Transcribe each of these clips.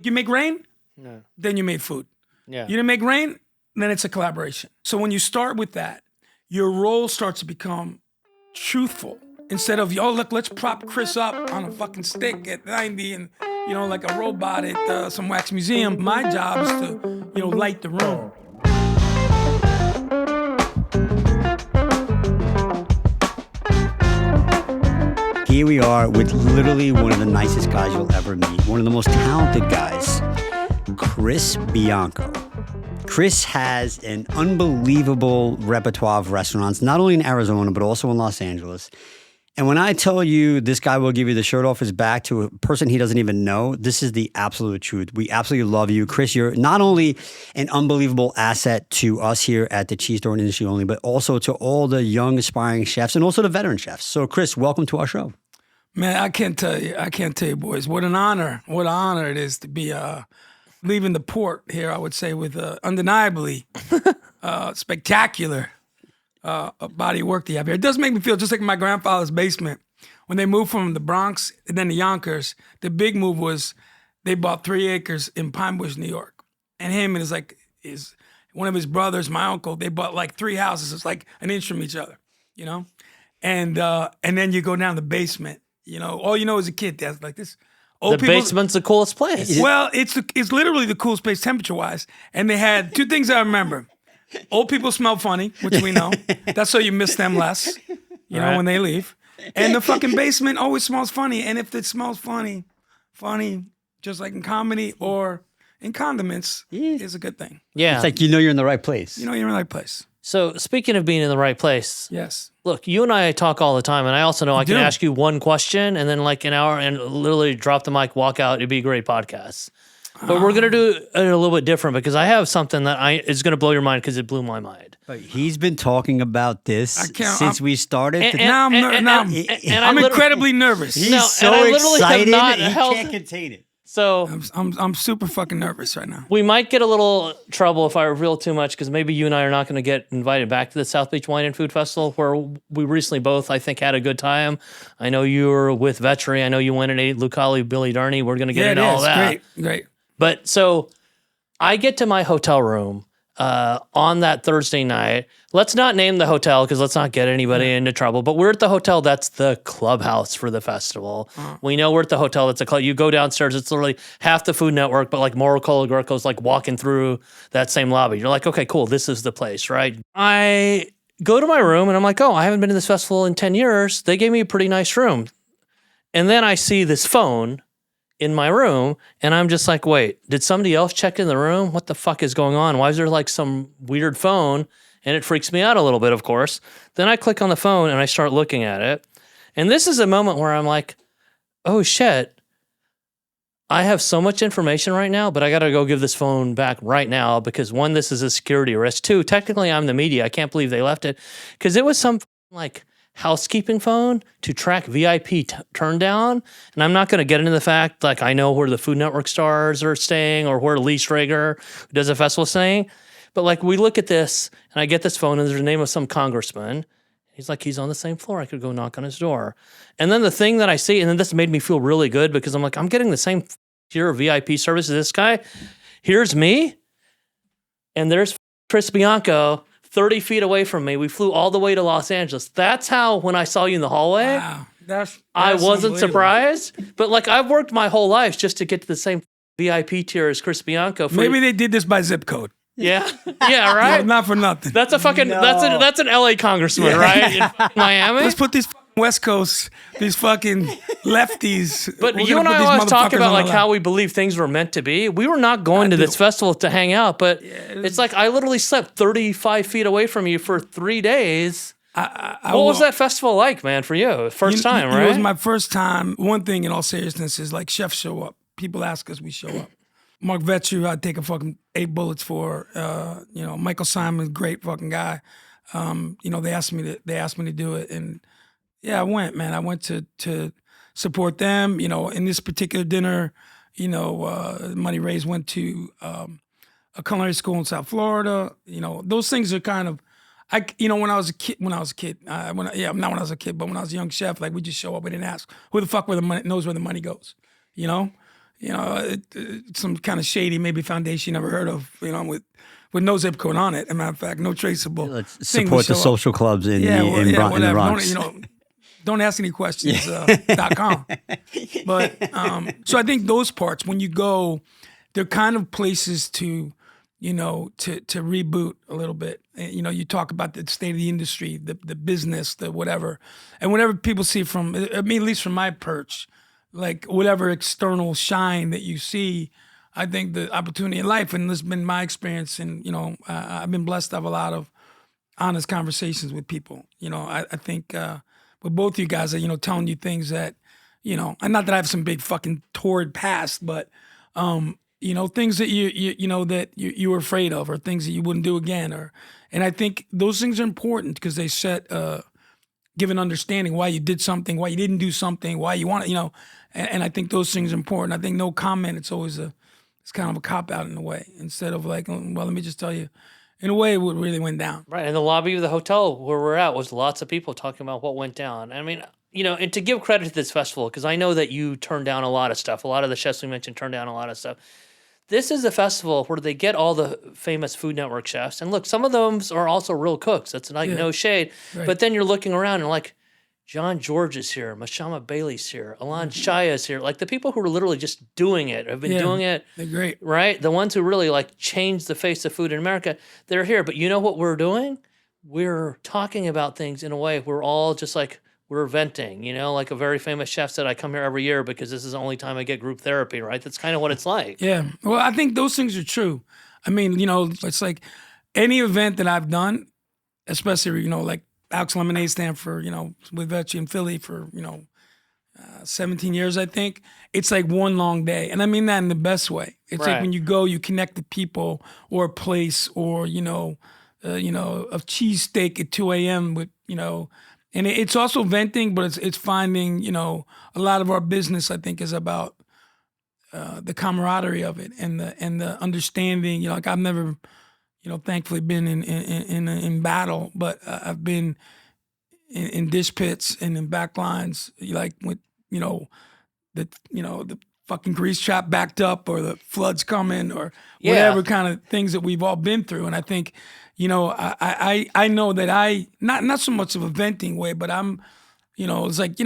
You make rain, No. then you made food. Yeah. You didn't make rain, then it's a collaboration. So when you start with that, your role starts to become truthful. Instead of, look, let's prop Chris up on a fucking stick at 90 and, like a robot at some wax museum. My job is to, light the room. Here we are with literally one of the nicest guys you'll ever meet. One of the most talented guys, Chris Bianco. Chris has an unbelievable repertoire of restaurants, not only in Arizona, but also in Los Angeles. And when I tell you this guy will give you the shirt off his back to a person he doesn't even know, this is the absolute truth. We absolutely love you. Chris, you're not only an unbelievable asset to us here at the Cheese Door Industry Only, but also to all the young aspiring chefs and also the veteran chefs. So Chris, welcome to our show. Man, I can't tell you, boys, what an honor it is to be leaving the port here, I would say, with undeniably spectacular body of work they have here. It does make me feel just like my grandfather's basement. When they moved from the Bronx and then the Yonkers, the big move was they bought 3 acres in Pine Bush, New York. And him and one of his brothers, my uncle, they bought like 3 houses. It's like an inch from each other, And then you go down the basement, all you know as a kid, that's like this. The basement's the coolest place. Well, it's literally the coolest place temperature-wise. And they had 2 things I remember. Old people smell funny, which we know. That's so you miss them less, when they leave. And the fucking basement always smells funny. And if it smells funny, just like in comedy or in condiments, is a good thing. Yeah. It's like you're in the right place. You're in the right place. So speaking of being in the right place. Yes. Look, you and I talk all the time, and I also know I can ask you one question and then like an hour and literally drop the mic, walk out. It'd be a great podcast. But we're going to do it a little bit different because I have something that is going to blow your mind because it blew my mind. But he's been talking about this since we started. Now I'm incredibly nervous. He's so excited and he can't contain it. So I'm super fucking nervous right now. We might get a little trouble if I reveal too much because maybe you and I are not going to get invited back to the South Beach Wine and Food Festival where we recently both, I think, had a good time. I know you were with Vetri. I know you went and ate Lucali, Billy Darney. We're going to get into all that. Great. But so I get to my hotel room on that Thursday night. Let's not name the hotel because let's not get anybody into trouble. But we're at the hotel that's the clubhouse for the festival. We know we're at the hotel that's a club. You go downstairs, it's literally half the Food Network, but like Mauro Colagroco's like walking through that same lobby. You're like, okay, cool, this is the place, right? I go to my room and I'm like, oh, I haven't been to this festival in 10 years. They gave me a pretty nice room. And then I see this phone in my room, and I'm just like, wait, did somebody else check in the room? What the fuck is going on? Why is there like some weird phone? And it freaks me out a little bit, of course. Then I click on the phone and I start looking at it. And this is a moment where I'm like, oh shit, I have so much information right now, but I got to go give this phone back right now because 1, this is a security risk. 2, technically I'm the media. I can't believe they left it because it was some like housekeeping phone to track VIP turn down. And I'm not going to get into the fact like I know where the Food Network stars are staying or where Lee Strager, who does a festival, is staying. But like we look at this and I get this phone and there's the name of some congressman. He's like, he's on the same floor. I could go knock on his door. And then the thing that I see, and then this made me feel really good because I'm like, I'm getting the same tier of VIP service as this guy. Here's me. And there's Chris Bianco 30 feet away from me. We flew all the way to Los Angeles. That's how, when I saw you in the hallway, Wow. That's I wasn't surprised. But like, I've worked my whole life just to get to the same VIP tier as Chris Bianco. Maybe they did this by zip code. Yeah. Yeah, right? No, not for nothing. That's a fucking, that's an LA congressman, right? In Miami? Let's put these West Coast, these fucking lefties. But you and I always talk about like how we believe things were meant to be. We were not going to this festival to hang out, but it's like I literally slept 35 feet away from you for 3 days. What was that festival like, man, for you? First time, right? It was my first time. One thing in all seriousness is like chefs show up. People ask us, we show up. Mark Vetri, I'd take a fucking 8 bullets for. Michael Simon, great fucking guy. They asked me to do it, and yeah, I went, man. I went to support them. In this particular dinner, money raised went to a culinary school in South Florida. Those things are kind of, when I was a kid, not when I was a kid, but when I was a young chef, like we just show up, we didn't ask who the fuck knows where the money goes, some kind of shady maybe foundation you never heard of, with no zip code on it. As a matter of fact, no traceable. Let's thing support the show up. social clubs in the whatever. Bronx. Don't ask any questions. .com. But so I think those parts, when you go, they're kind of places to reboot a little bit. You talk about the state of the industry, the business, the whatever, and whatever people see from, at least from my perch, like whatever external shine that you see, I think the opportunity in life, and this has been my experience, and I've been blessed to have a lot of honest conversations with people. I think with both you guys, telling you things that, and not that I have some big fucking torrid past, but things that you were afraid of, or things that you wouldn't do again, and I think those things are important because they give an understanding why you did something, why you didn't do something, why you want it, and I think those things are important. I think no comment, it's always it's kind of a cop out in a way, instead of like, well, let me just tell you, in a way, what really went down. Right, and the lobby of the hotel where we're at was lots of people talking about what went down. I mean, and to give credit to this festival, because I know that you turned down a lot of stuff. A lot of the chefs we mentioned turned down a lot of stuff. This is a festival where they get all the famous Food Network chefs. And look, some of them are also real cooks. That's like no shade. Right. But then you're looking around and like, John George is here. Mashama Bailey's here. Alan Shaya is here. Like the people who are literally just doing it, have been doing it. They're great. Right? The ones who really like changed the face of food in America, they're here. But you know what we're doing? We're talking about things in a way we're all just like, we're venting, like a very famous chef said, I come here every year because this is the only time I get group therapy, right? That's kind of what it's like. Yeah. Well, I think those things are true. I mean, it's like any event that I've done, especially, like Alex Lemonade Stand for, with Vecchi in Philly for, 17 years, I think. It's like one long day. And I mean that in the best way. It's like when you go, you connect with people or a place or, a cheesesteak at 2 a.m. with, and it's also venting, but it's finding, a lot of our business, I think, is about the camaraderie of it and the understanding. Like I've never, thankfully been in battle, but I've been in dish pits and in back lines, like with, the fucking grease trap backed up or the floods coming or whatever kind of things that we've all been through. And I think, I know that not so much of a venting way, but I'm, it's like,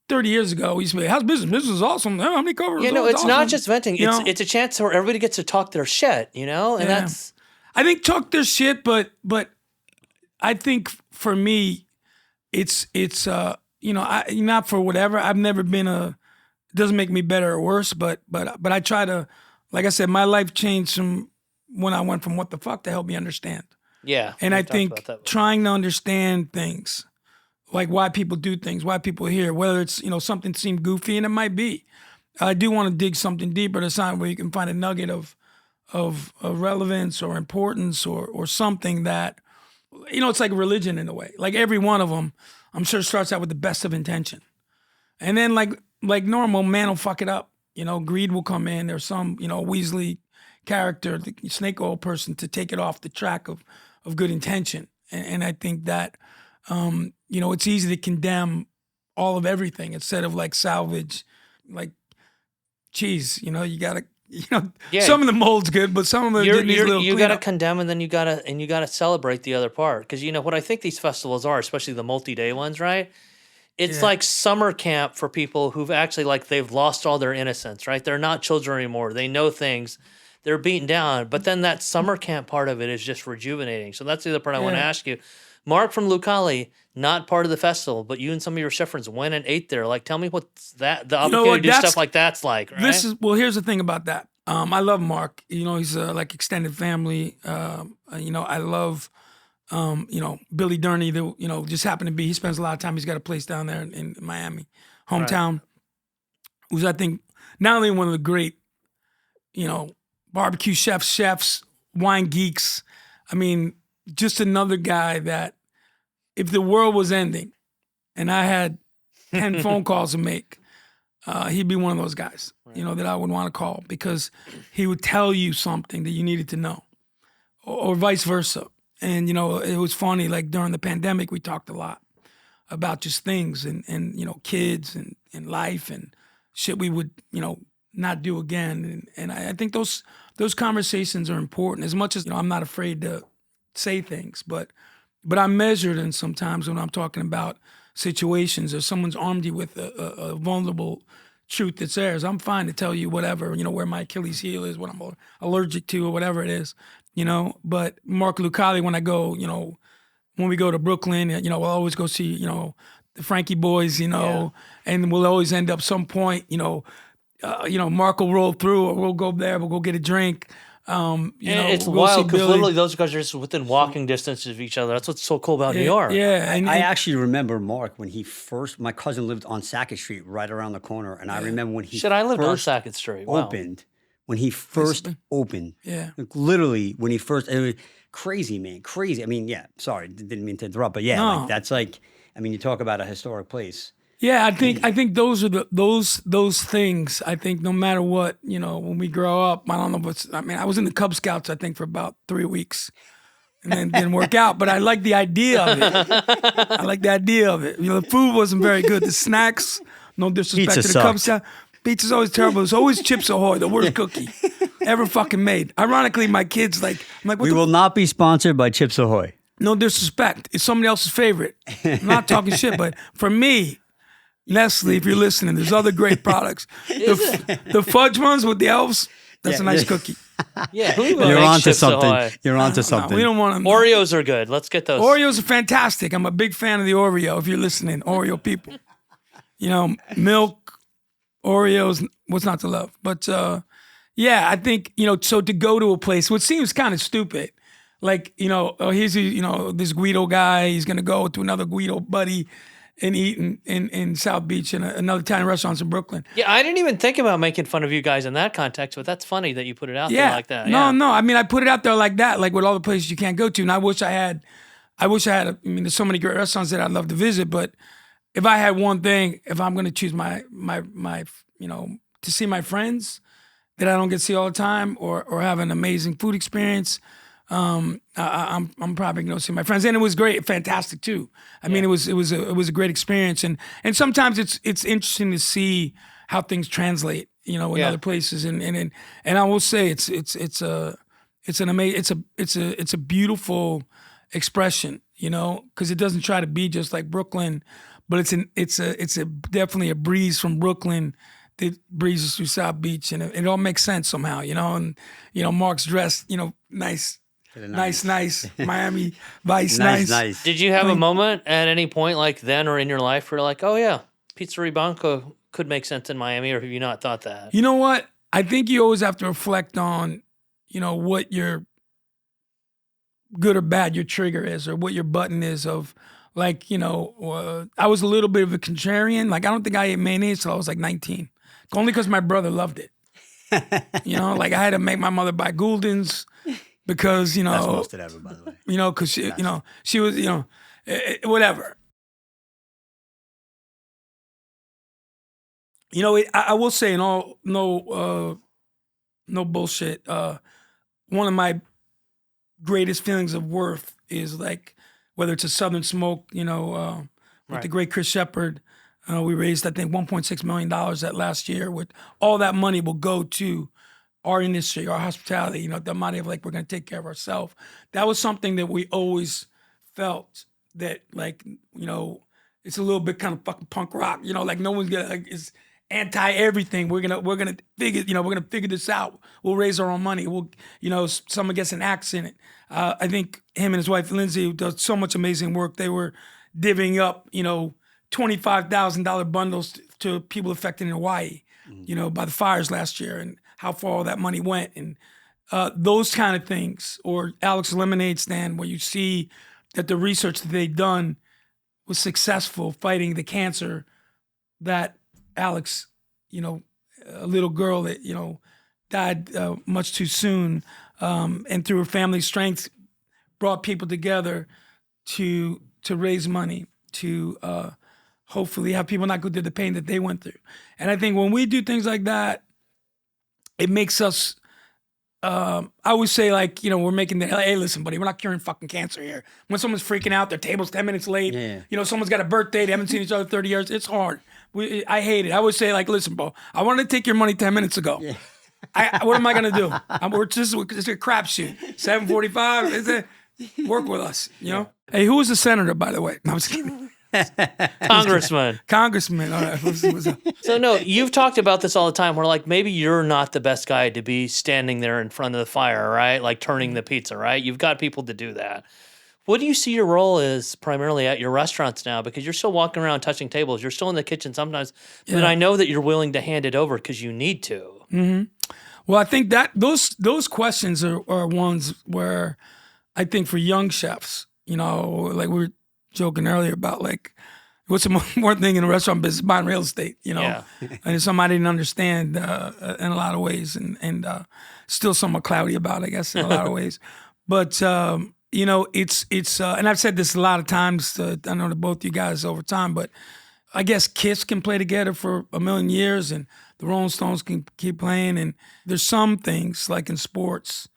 30 years ago, we used to be, how's business? Business is awesome. How many covers? It's awesome. not just venting. It's a chance where everybody gets to talk their shit, and that's... I think talk their shit, but I think for me, it's not for whatever. I've never been it doesn't make me better or worse, but I try to, like I said, my life changed from when I went from what the fuck to help me understand. Yeah. And I think trying to understand things, like why people do things, why people are here, whether it's, something seemed goofy, and it might be. I do want to dig something deeper to something where you can find a nugget of relevance or importance or something that, it's like religion in a way. Like every one of them, I'm sure starts out with the best of intention. And then like normal, man will fuck it up. Greed will come in. There's some, Weasley character, the snake oil person, to take it off the track of good intention. And I think that, it's easy to condemn all of everything instead of like salvage, like cheese, you gotta, some of the mold's good, but some of them needs a little you gotta condemn, and then you gotta celebrate the other part. Because what I think these festivals are, especially the multi-day ones, right? It's like summer camp for people who've actually they've lost all their innocence, right? They're not children anymore. They know things. They're beaten down. But then that summer camp part of it is just rejuvenating. So that's the other part I want to ask you. Mark from Lucali, not part of the festival, but you and some of your chef friends went and ate there. Like, tell me what's the opportunity to do stuff like that's like, right? Here's the thing about that. I love Mark. He's like extended family. I love, Billy Durney, just happened to be, he spends a lot of time, he's got a place down there in Miami, hometown, who's, I think, not only one of the great, barbecue chefs, wine geeks. I mean, just another guy that if the world was ending and I had 10 phone calls to make, he'd be one of those guys, that I would want to call because he would tell you something that you needed to know or vice versa. And, it was funny, like during the pandemic, we talked a lot about just things and kids and life and shit we would, not do again. And I think those conversations are important. As much as I'm not afraid to say things, but I'm measured in sometimes when I'm talking about situations or someone's armed you with a vulnerable truth that's theirs. I'm fine to tell you whatever, where my Achilles heel is, what I'm allergic to, or whatever it is, But Mark Lucali, when I go, when we go to Brooklyn, we'll always go see, the Frankie boys, and we'll always end up some point, Mark will roll through, or we'll go there, we'll go get a drink. It's we'll wild see because Billy. literally those guys are just within walking distance of each other. That's what's so cool about New York. Yeah, I actually remember Mark when he first. My cousin lived on Sackett Street, right around the corner, and I remember when he I lived on first Sackett Street. Wow. opened. When he first opened, Yeah. like, literally when he first, it was crazy, man, crazy. I mean, yeah, sorry, didn't mean to interrupt, but yeah, No. like, that's like, I mean, you talk about a historic place. Yeah, I think those are those things. I think no matter what, when we grow up, I don't know what's. I mean, I was in the Cub Scouts, I think, for about 3 weeks, and then didn't work out. But I like the idea of it. The food wasn't very good. The snacks, no disrespect Pizza to the Cub sucked. Scouts. Pizza's always terrible. It's always Chips Ahoy, the worst cookie ever fucking made. Ironically, my kids I'm like, what We the will not be sponsored by Chips Ahoy. No disrespect. It's somebody else's favorite. I'm not talking shit, but for me, Nestle, if you're listening, there's other great products. The fudge ones with the elves, that's a nice cookie. Yeah, who You're makes onto Chips something. Ahoy? You're onto No, something. we don't want them. Oreos are good. Let's get those. Oreos are fantastic. I'm a big fan of the Oreo, if you're listening, Oreo people. Milk, Oreos, what's not to love? But yeah, I think, so to go to a place, which seems kind of stupid, like, here's, this Guido guy, he's going to go to another Guido buddy and eat in South Beach and another Italian restaurants in Brooklyn. Yeah, I didn't even think about making fun of you guys in that context, but that's funny that you put it out there like that. No, Yeah. no. I mean, I put it out there like that, like with all the places you can't go to. And I wish I had, there's so many great restaurants that I'd love to visit, but if I had one thing, if I'm going to choose my, to see my friends that I don't get to see all the time or have an amazing food experience, I'm probably going to see my friends, and it was great, fantastic too. I mean, it was a great experience, and sometimes it's interesting to see how things translate, in other places, and I will say it's a beautiful expression, because it doesn't try to be just like Brooklyn, but it's definitely a breeze from Brooklyn that breezes through South Beach, and it all makes sense somehow, and Mark's dressed, nice Miami Vice, nice. Did you have a moment at any point like then or in your life where you're like, oh yeah, Pizzeria Bianco could make sense in Miami, or have you not thought that? You know what? I think you always have to reflect on, what your good or bad your trigger is, or what your button is of, like, I was a little bit of a contrarian. Like, I don't think I ate mayonnaise till I was like 19. Only because my brother loved it. Like I had to make my mother buy Gouldens because, That's most of ever, by the way. Because she was, whatever. I will say, no bullshit. One of my greatest feelings of worth is like, whether it's a Southern Smoke, with the great Chris Shepard. We raised, I think, $1.6 million that last year. With all that money will go to our industry, our hospitality, the money of like, we're going to take care of ourselves. That was something that we always felt that, like, it's a little bit kind of fucking punk rock, like no one's gonna, like, it's anti everything. We're gonna figure this out. We'll raise our own money. We'll, someone gets an axe in it. I think him and his wife Lindsay, who does so much amazing work, they were divvying up, $25,000 bundles to people affected in Hawaii, by the fires last year, and how far all that money went, and those kind of things. Or Alex Lemonade Stand, where you see that the research that they've done was successful fighting the cancer that Alex, a little girl that, died much too soon, and through her family's strength, brought people together to raise money to hopefully have people not go through the pain that they went through. And I think when we do things like that, it makes us, I always say, like, we're making hey, listen, buddy, we're not curing fucking cancer here. When someone's freaking out, their table's 10 minutes late, someone's got a birthday, they haven't seen each other 30 years, it's hard. I hate it. I would say like, listen, bro, I wanted to take your money 10 minutes ago. Yeah. What am I gonna do? It's a crapshoot. 7:45. Is it? Work with us, you know. Hey, who was the senator, by the way? No, I was kidding. Congressman. Congressman. All right. What's up? So no, you've talked about this all the time. Where like maybe you're not the best guy to be standing there in front of the fire, right? Like turning the pizza, right? You've got people to do that. What do you see your role is primarily at your restaurants now? Because you're still walking around touching tables. You're still in the kitchen sometimes, but I know that you're willing to hand it over because you need to. Well, I think that those questions are ones where I think for young chefs, you know, like we were joking earlier about like what's the most important thing in the restaurant business? Buying real estate, you know. Yeah. And it's something I didn't understand in a lot of ways, and still somewhat cloudy about, I guess, in a lot of ways. But you know, it's and I've said this a lot of times. I know to both you guys over time, but I guess Kiss can play together for a million years, and the Rolling Stones can keep playing. And there's some things like in sports,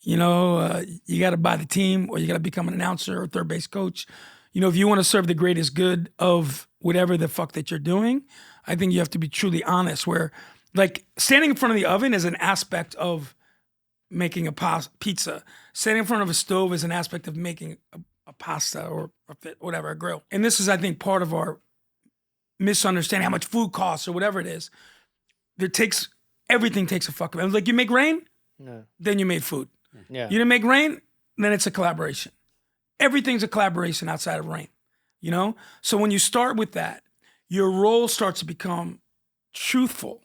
you know, you got to buy the team, or you got to become an announcer or third base coach. You know, if you want to serve the greatest good of whatever the fuck that you're doing, I think you have to be truly honest. Where, like, standing in front of the oven is an aspect of making a pizza. Standing in front of a stove is an aspect of making a pasta or whatever, a grill. And this is, I think, part of our misunderstanding how much food costs or whatever it is. Everything takes a fucking, like, you make rain, then you made food. Yeah. You didn't make rain, then it's a collaboration. Everything's a collaboration outside of rain, you know? So when you start with that, your role starts to become truthful,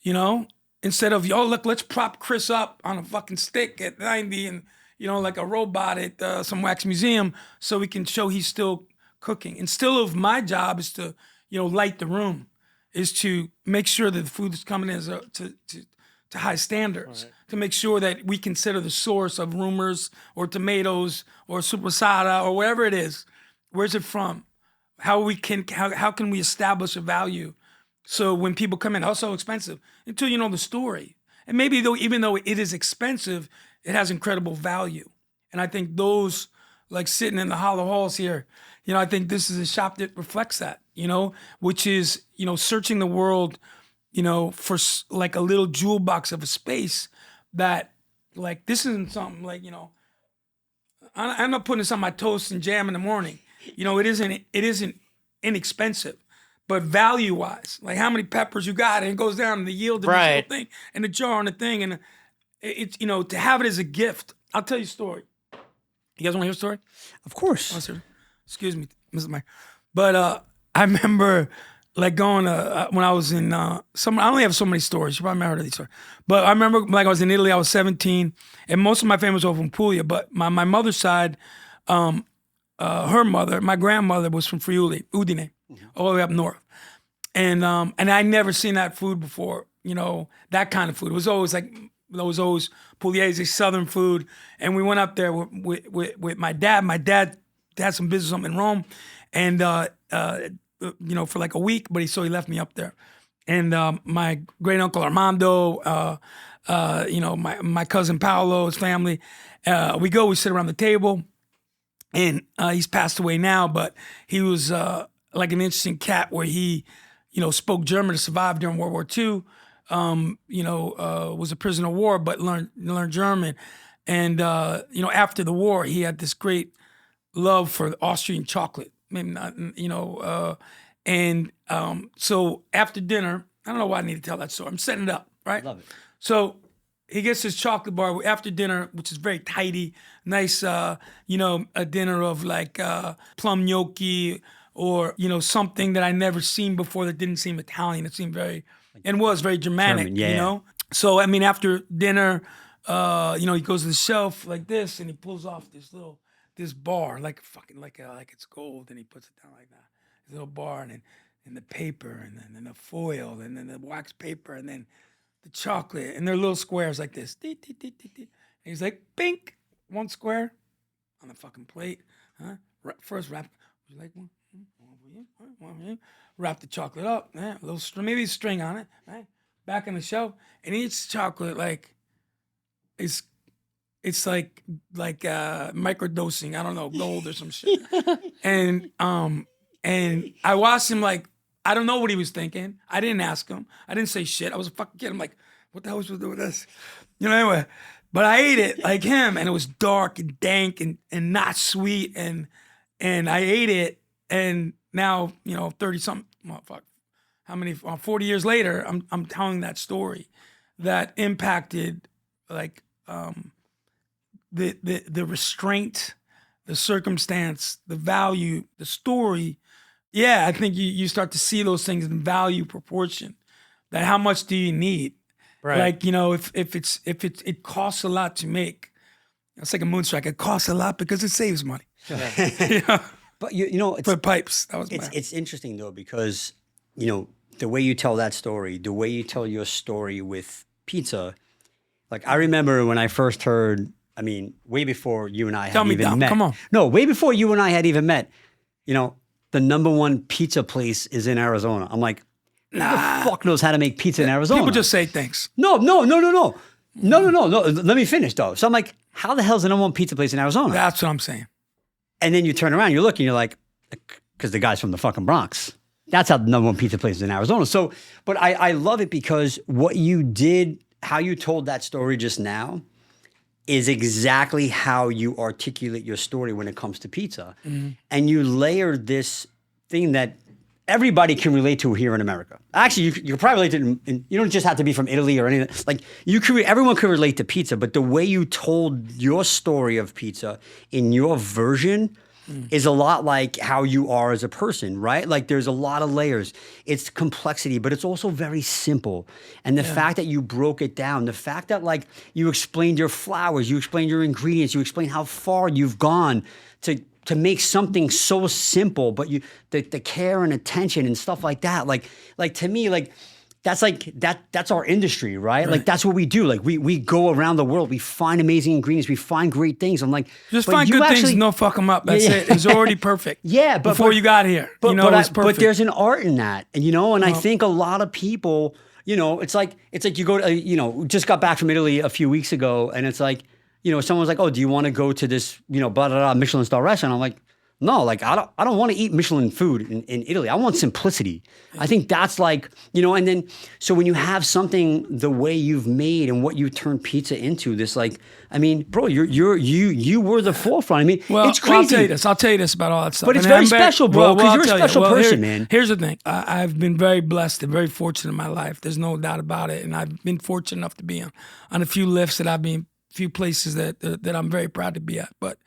you know? Instead of, look, let's prop Chris up on a fucking stick at 90 and, you know, like a robot at some wax museum so we can show he's still cooking. And still of my job is to, you know, light the room, is to make sure that the food is coming in to high standards, to make sure that we consider the source of rumors or tomatoes or supersada or whatever it is. Where's it from? How can we establish a value? So when people come in, oh, so expensive, until you know the story. And maybe even though it is expensive, it has incredible value. And I think those, like sitting in the hollow halls here, you know, I think this is a shop that reflects that, you know, which is, you know, searching the world, you know, for like a little jewel box of a space that, like, this isn't something like, you know, I'm not putting this on my toast and jam in the morning. You know, it isn't inexpensive. But value-wise, like how many peppers you got, and it goes down in the yield of this whole thing, and the jar and the thing, and it's, you know, to have it as a gift. I'll tell you a story. You guys want to hear a story? Of course. Oh, sir. Excuse me, Mrs. Mike. But I remember like going when I was in I only have so many stories. You probably heard of these stories. But I remember like I was in Italy. I was 17, and most of my family was over from Puglia. But my mother's side, her mother, my grandmother, was from Friuli, Udine, all the way up north. And I never seen that food before, you know, that kind of food. It was always Pugliese, Southern food. And we went up there with my dad. My dad had some business in Rome, and you know, for like a week. But he left me up there. And my great uncle Armando, you know, my cousin Paolo, his family, we sit around the table. And he's passed away now, but he was like an interesting cat where he, you know, spoke German to survive during World War II. You know, was a prisoner of war, but learned German. And you know, after the war, he had this great love for Austrian chocolate. Maybe not, you know. And so after dinner, I don't know why I need to tell that story. I'm setting it up, right? Love it. So he gets his chocolate bar after dinner, which is very tidy, nice, you know, a dinner of like plum gnocchi or, you know, something that I never seen before that didn't seem Italian. It seemed was very Germanic, German, yeah. You know? So, I mean, after dinner, you know, he goes to the shelf like this and he pulls off this bar, like it's gold, and he puts it down like that. This little bar, and the paper, and then the foil, and then the wax paper, and then the chocolate, and they're little squares like this. And he's like, bink, one square on the fucking plate. Huh? First wrap. Would you like one? One for you. One for you. Wrap the chocolate up. A little string, maybe a string on it. Right? Back on the shelf. And each chocolate, like, it's like microdosing. I don't know, gold or some shit. And I watched him like I don't know what he was thinking. I didn't ask him. I didn't say shit. I was a fucking kid. I'm like, what the hell was we doing with this? Anyway. But I ate it like him, and it was dark and dank and not sweet. And I ate it, and now, 30-something, well, fuck, how many, 40 years later, I'm telling that story that impacted, like, the restraint, the circumstance, the value, the story. Yeah, I think you start to see those things in value proportion. That how much do you need? Right. Like, if it costs a lot to make, it's like a moonstrike. It costs a lot because it saves money. But it's, For pipes, that was it's interesting though, because the way you tell that story, the way you tell your story with pizza. Like, I remember when I first heard. I mean, way before you and I had even met. Come on. No, way before you and I had even met. The number one pizza place is in Arizona. I'm like, who the fuck knows how to make pizza in Arizona? People just say things. No. Let me finish though. So I'm like, how the hell's the number one pizza place in Arizona? That's what I'm saying. And then you turn around, you're looking, you're like, because the guy's from the fucking Bronx. That's how the number one pizza place is in Arizona. So, but I love it because what you did, how you told that story just now, is exactly how you articulate your story when it comes to pizza. Mm-hmm. And you layered this thing that everybody can relate to here in America. Actually, you can probably relate to it. You don't just have to be from Italy or anything. Like, everyone can relate to pizza, but the way you told your story of pizza in your version is a lot like how you are as a person, right? Like, there's a lot of layers. It's complexity, but it's also very simple. And the fact that you broke it down, the fact that, like, you explained your flours, you explained your ingredients, you explained how far you've gone to make something so simple, but the care and attention and stuff like that, like to me, that's our industry, right? Like, that's what we do. Like, we go around the world, we find amazing ingredients, we find great things. I'm like, just find good things, no fuck them up. That's it. It's already perfect. Yeah, but before you got here, it was perfect. But there's an art in that, and I think a lot of people, it's like you go to, just got back from Italy a few weeks ago, and it's like, someone's like, oh, do you want to go to this, blah, blah, blah, Michelin star restaurant? I'm like, no, like, I don't want to eat Michelin food in Italy. I want simplicity. I think that's like, and then, so when you have something the way you've made and what you turn pizza into, this, like, I mean, bro, you were the forefront. I mean, it's crazy. I'll tell you this about all that stuff. But it's very special, bro, because you're a special person, man. Here's the thing. I've been very blessed and very fortunate in my life. There's no doubt about it. And I've been fortunate enough to be on a few lifts that I've been, few places that I'm very proud to be at. But,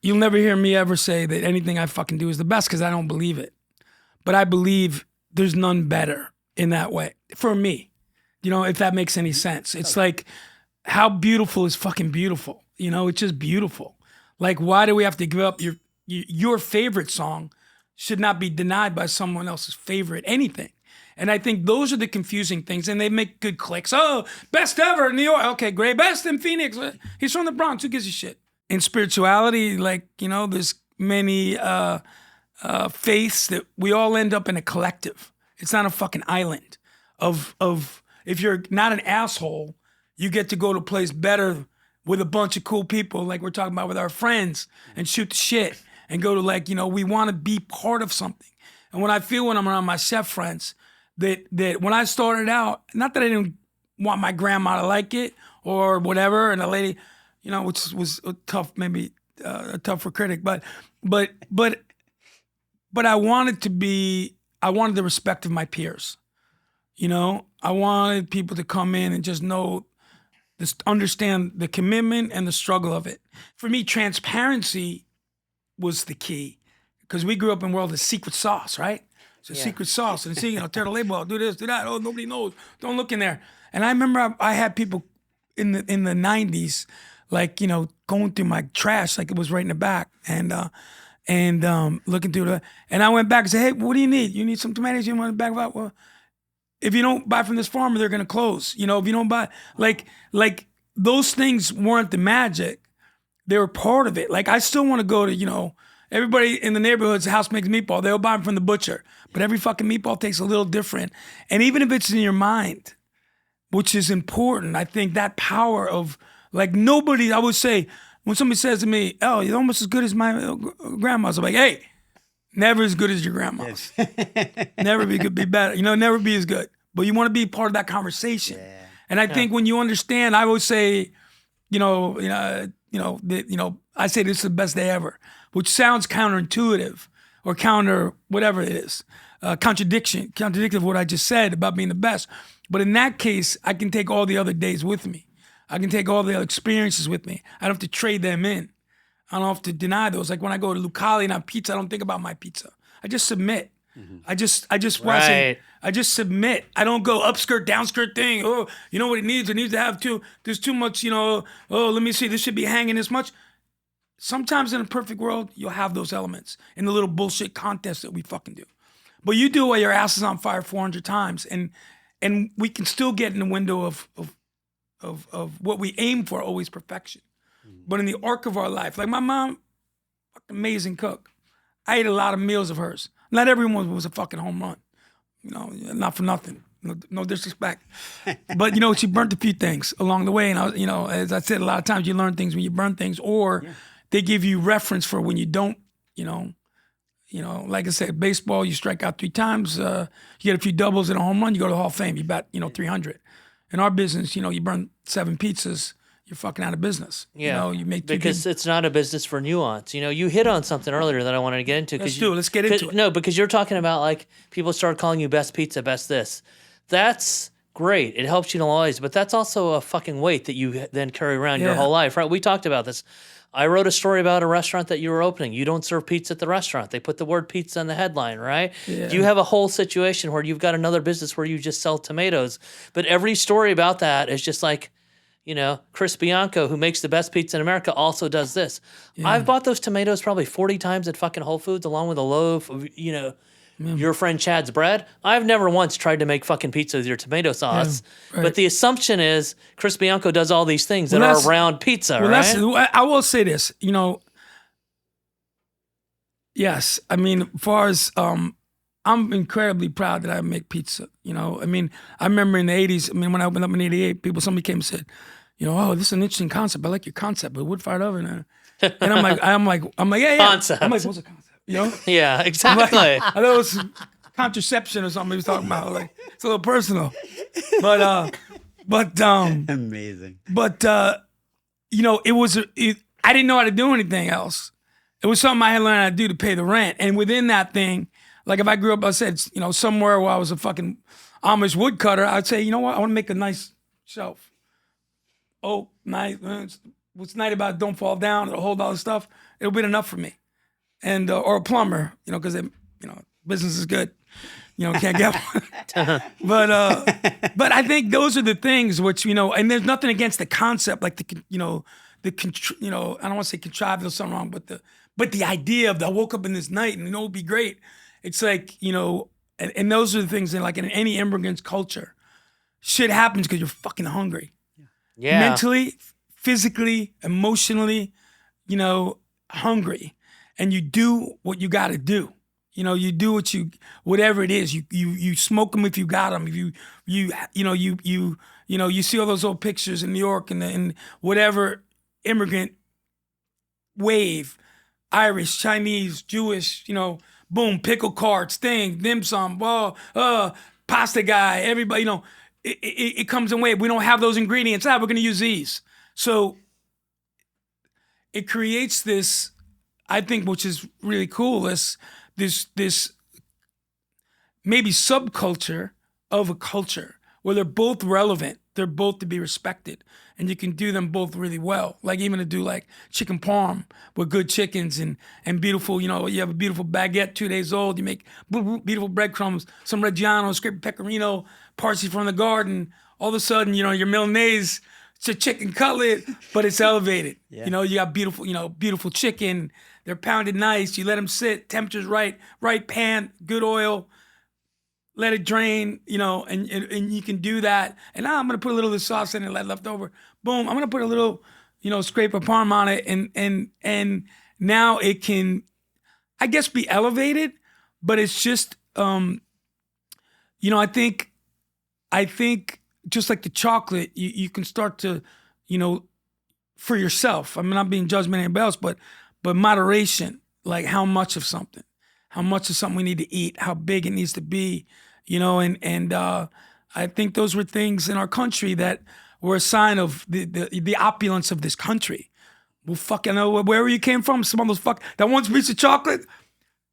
you'll never hear me ever say that anything I fucking do is the best, because I don't believe it. But I believe there's none better in that way for me. If that makes any sense. It's like, how beautiful is fucking beautiful? It's just beautiful. Like, why do we have to give up your favorite song should not be denied by someone else's favorite anything? And I think those are the confusing things, and they make good clicks. Oh, best ever in New York. Okay, great. Best in Phoenix. He's from the Bronx. Who gives a shit? In spirituality, like, there's many faiths that we all end up in a collective. It's not a fucking island of if you're not an asshole, you get to go to a place better with a bunch of cool people, like we're talking about with our friends, and shoot the shit and go to, like, we want to be part of something. And when I feel when I'm around my chef friends, that when I started out, not that I didn't want my grandma to like it or whatever, and the lady, which was tough, maybe a tougher critic, but I wanted the respect of my peers. I wanted people to come in and just understand the commitment and the struggle of it. For me, transparency was the key, because we grew up in a world of secret sauce, right? It's a secret sauce, and tear the label out, do this, do that. Oh, nobody knows. Don't look in there. And I remember I had people in the 90s, like, going through my trash like it was right in the back, and looking through and I went back and said, hey, what do you need? You need some tomatoes? You want to back up? Well, if you don't buy from this farmer, they're gonna close. If you don't buy, like those things weren't the magic. They were part of it. Like, I still want to go to, everybody in the neighborhood's house makes meatball. They'll buy them from the butcher. But every fucking meatball tastes a little different. And even if it's in your mind, which is important, I think that power of, like, I would say, when somebody says to me, oh, you're almost as good as my grandma's, I'm like, hey, Never as good as your grandma's. Never be better. Never be as good. But you want to be part of that conversation. Yeah. And I think when you understand, I always say, I say this is the best day ever, which sounds counterintuitive or counter whatever it is, contradictive of what I just said about being the best. But in that case, I can take all the other days with me. I can take all the other experiences with me. I don't have to trade them in. I don't have to deny those. Like when I go to Lucali and have pizza, I don't think about my pizza. I just submit. I just Right. I just submit. I don't go upskirt, downskirt thing. Oh, you know what it needs? It needs to have there's too much, oh, let me see, this should be hanging this much. Sometimes in a perfect world, you'll have those elements in the little bullshit contest that we fucking do. But you do it while your ass is on fire 400 times, and we can still get in the window of what we aim for, always perfection. But in the arc of our life, like my mom, amazing cook. I ate a lot of meals of hers. Not everyone was a fucking home run. Not for nothing. No disrespect. But, she burnt a few things along the way. And, as I said, a lot of times you learn things when you burn things, or they give you reference for when you don't, like I said, baseball, you strike out 3 times, you get a few doubles and a home run, you go to the Hall of Fame, you bat, 300. In our business, you burn 7 pizzas, you're fucking out of business. Yeah, you make because it's not a business for nuance. You hit on something earlier that I wanted to get into. Let's get into it. No, because you're talking about like people start calling you best pizza, best this. That's great. It helps you analyze, but that's also a fucking weight that you then carry around your whole life, right? We talked about this. I wrote a story about a restaurant that you were opening. You don't serve pizza at the restaurant. They put the word pizza in the headline, right? Yeah. You have a whole situation where you've got another business where you just sell tomatoes. But every story about that is just like, Chris Bianco, who makes the best pizza in America, also does this. Yeah. I've bought those tomatoes probably 40 times at fucking Whole Foods, along with a loaf of, your friend Chad's bread. I've never once tried to make fucking pizza with your tomato sauce. Yeah, right. But the assumption is Chris Bianco does all these things that are around pizza, right? I will say this, yes. I mean, as far as, I'm incredibly proud that I make pizza. I remember in the 80s, when I opened up in 88, somebody came and said, oh, this is an interesting concept. I like your concept, but wood-fired oven. And I'm like, yeah. Concept. I'm like, what's a concept? Yeah, exactly. I thought it was contraception or something he was talking about. Like, it's a little personal. But amazing. But I didn't know how to do anything else. It was something I had learned how to do to pay the rent. And within that thing, like if I grew up, I said, somewhere where I was a fucking Amish woodcutter, I'd say, you know what? I want to make a nice shelf. Oh, nice. What's nice about it, don't fall down, it'll hold all the stuff. It'll be enough for me. And, or a plumber, because business is good. Can't get one. But I think those are the things which, and there's nothing against the concept, like I don't want to say contrived or something wrong, but the idea of I woke up in this night and it would be great. It's like, and those are the things that like in any immigrant's culture, shit happens because you're fucking hungry. Yeah. Mentally, physically, emotionally, hungry. And you do what you got to do. You do whatever it is. You smoke them if you got them. If you see all those old pictures in New York and whatever immigrant wave, Irish, Chinese, Jewish, boom, pickle carts, thing, dim sum, pasta guy, everybody, it comes in wave. We don't have those ingredients. We're going to use these. So it creates this, I think, which is really cool, this maybe subculture of a culture where they're both relevant, they're both to be respected, and you can do them both really well. Like even to do like chicken parm with good chickens and beautiful, you have a beautiful baguette 2 days old, you make beautiful breadcrumbs, some Reggiano, scraped pecorino, parsley from the garden. All of a sudden, your Milanese, it's a chicken cutlet, but it's elevated. Yeah. You got beautiful chicken. They're pounded nice. You let them sit, temperature's right pan, good oil, let it drain, and you can do that. And now I'm gonna put a little of the sauce in it left over. Boom, I'm gonna put a little, scrape of parm on it, and now it can, I guess, be elevated, but it's just, I think just like the chocolate, you can start to, for yourself. I'm not being judgmental of anybody else, but moderation, like how much of something, how much of something we need to eat, how big it needs to be, you know, and I think those were things in our country that were a sign of the opulence of this country. Well, fucking know wherever you came from, some of those that one piece of chocolate.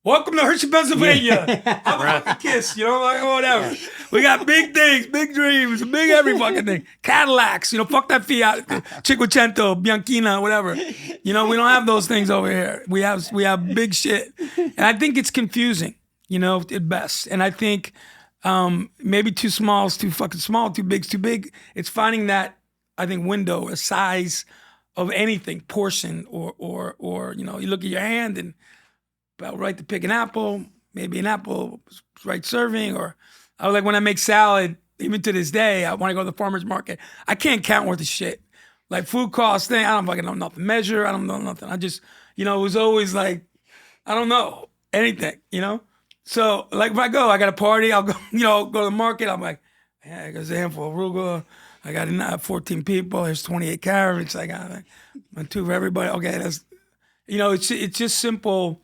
Welcome to Hershey, Pennsylvania. Have a fucking kiss, you know, like whatever. We got big things, big dreams, big every fucking thing. Cadillacs, you know, fuck that Fiat, Cinquecento, Bianchina, whatever. You know, we don't have those things over here. We have big shit, and I think it's confusing, you know, at best. And I think maybe too small is too fucking small, too big is too big. It's finding that, I think, window, a size of anything, portion, or you know, you look at your hand and about right to pick an apple, maybe an apple, right serving, or I was like, when I make salad, even to this day, I want to go to the farmer's market. I can't count worth of shit. Like food cost thing, I don't fucking know nothing. Measure, I don't know nothing. I just, you know, it was always like, I don't know anything, you know? So like if I got a party, I'll go, you know, go to the market. I'm like, yeah, there's a handful of arugula. I got 14 people. There's 28 carrots. I got like, 2 for everybody. Okay, that's, you know, it's just simple.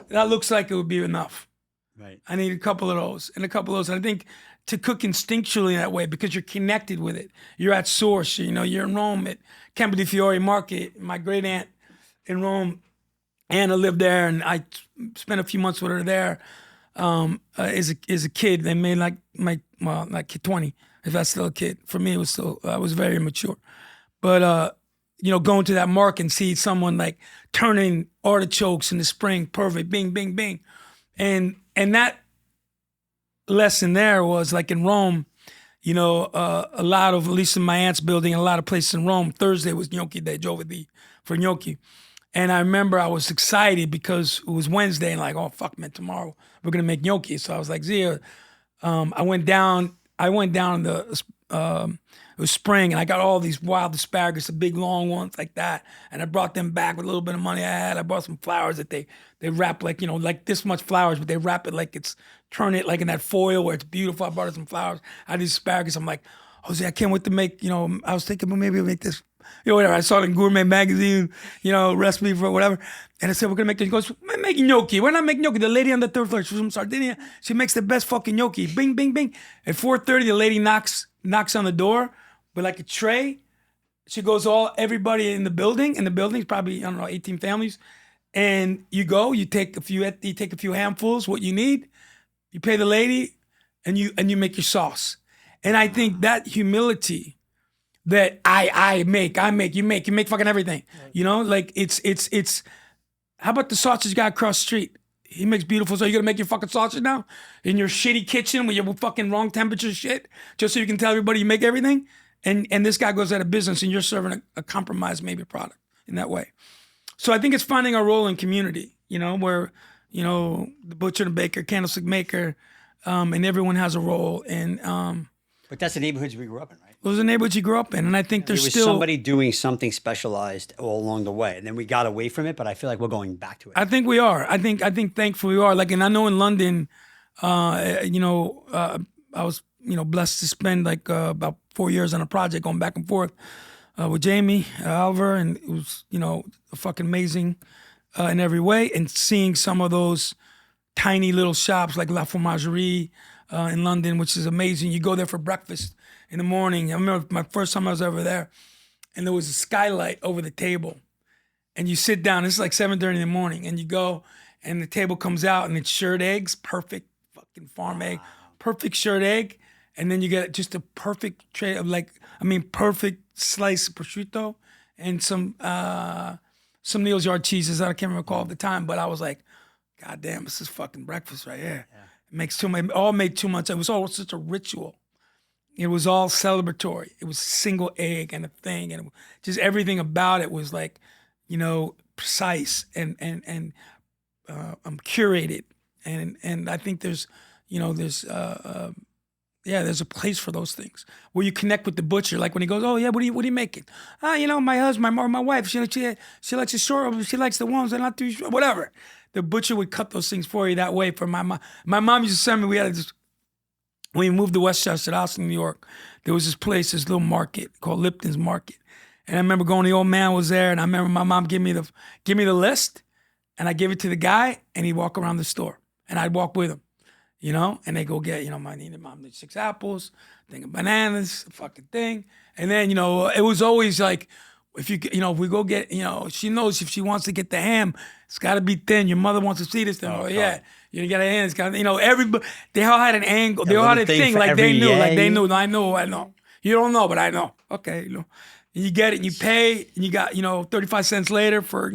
That looks like it would be enough. Right. I need a couple of those and a couple of those. And I think to cook instinctually that way because you're connected with it. You're at source. You know, you're in Rome at Campo di Fiore Market. My great aunt in Rome, Anna, lived there, and I spent a few months with her there. As a kid, they made like 20. If that's still a kid, for me, it was still I was very immature. But you know, going to that market and see someone like turning artichokes in the spring, perfect, bing, bing, bing, and that lesson there was like in Rome, you know, a lot of, at least in my aunt's building, a lot of places in Rome, Thursday was gnocchi day, giovedì for gnocchi. And I remember I was excited because it was Wednesday and like, oh, fuck, man, tomorrow we're going to make gnocchi. So I was like, Zia, I went down it was spring and I got all these wild asparagus, the big long ones like that. And I brought them back with a little bit of money I had. I bought some flowers that they wrap like, you know, like this much flowers, but they wrap it like turn it like in that foil where it's beautiful. I brought her some flowers. I had these asparagus. I'm like, Jose, I can't wait to make, you know, I was thinking, well, maybe we'll make this, you know, whatever. I saw it in Gourmet magazine, you know, recipe for whatever. And I said, we're going to make this. He goes, we're making gnocchi. We're not making gnocchi. The lady on the 3rd floor, she's from Sardinia. She makes the best fucking gnocchi. Bing, bing, bing. At 4:30, the lady knocks on the door with like a tray. She goes, everybody in the building's probably, I don't know, 18 families. And you go, you take a few handfuls, what you need. You pay the lady and you make your sauce. And I think that humility that I make, you make fucking everything. You know, like it's how about the sausage guy across the street? He makes beautiful, so you're gonna make your fucking sausage now? In your shitty kitchen with your fucking wrong temperature shit, just so you can tell everybody you make everything? And this guy goes out of business and you're serving a compromised maybe product in that way. So I think it's finding our role in community, you know, where, you know, the butcher, the baker, candlestick maker, and everyone has a role. And But that's the neighborhoods we grew up in, right? those are the neighborhoods you grew up in. And I think there's There was still somebody doing something specialized all along the way. And then we got away from it, but I feel like we're going back to it. I think we are. I think thankfully we are. Like, and I know in London, you know, I was, you know, blessed to spend like about 4 years on a project going back and forth with Jamie Alver, and it was, you know, fucking amazing in every way. And seeing some of those tiny little shops like La Fromagerie in London, which is amazing. You go there for breakfast in the morning. I remember my first time I was over there, and there was a skylight over the table. And you sit down, it's like 7:30 in the morning, and you go, and the table comes out, and it's shirred eggs, perfect fucking farm egg, perfect shirred egg. And then you get just a perfect tray of perfect slice of prosciutto and some Neal's Yard cheeses that I can't recall at the time, but I was like, God damn, this is fucking breakfast right here. Yeah. It makes too much, all made too much. It was all such a ritual. It was all celebratory. It was a single egg and a thing, and just everything about it was like, you know, precise and curated. And I think there's, you know, there's a place for those things where you connect with the butcher. Like when he goes, oh yeah, what are you making? You know, my husband, my wife, she likes the short, she likes the ones that are not too short, whatever. The butcher would cut those things for you that way. For my mom, used to send me. When we moved to Westchester, Austin, New York, there was this little market called Lipton's Market, and I remember going. The old man was there, and I remember my mom gave me the list, and I give it to the guy, and he'd walk around the store, and I'd walk with him, and they go get, I needed mom 6 apples, thing of bananas, a fucking thing, and then it was always like, if if we go get, she knows if she wants to get the ham, it's got to be thin. Your mother wants to see this thing. Oh yeah, you got a hand. It's got, everybody. They all had an angle. They all had a thing like they knew. Like they knew. I know. You don't know, but I know. Okay, And you get it, and you pay, and you got 35 cents later for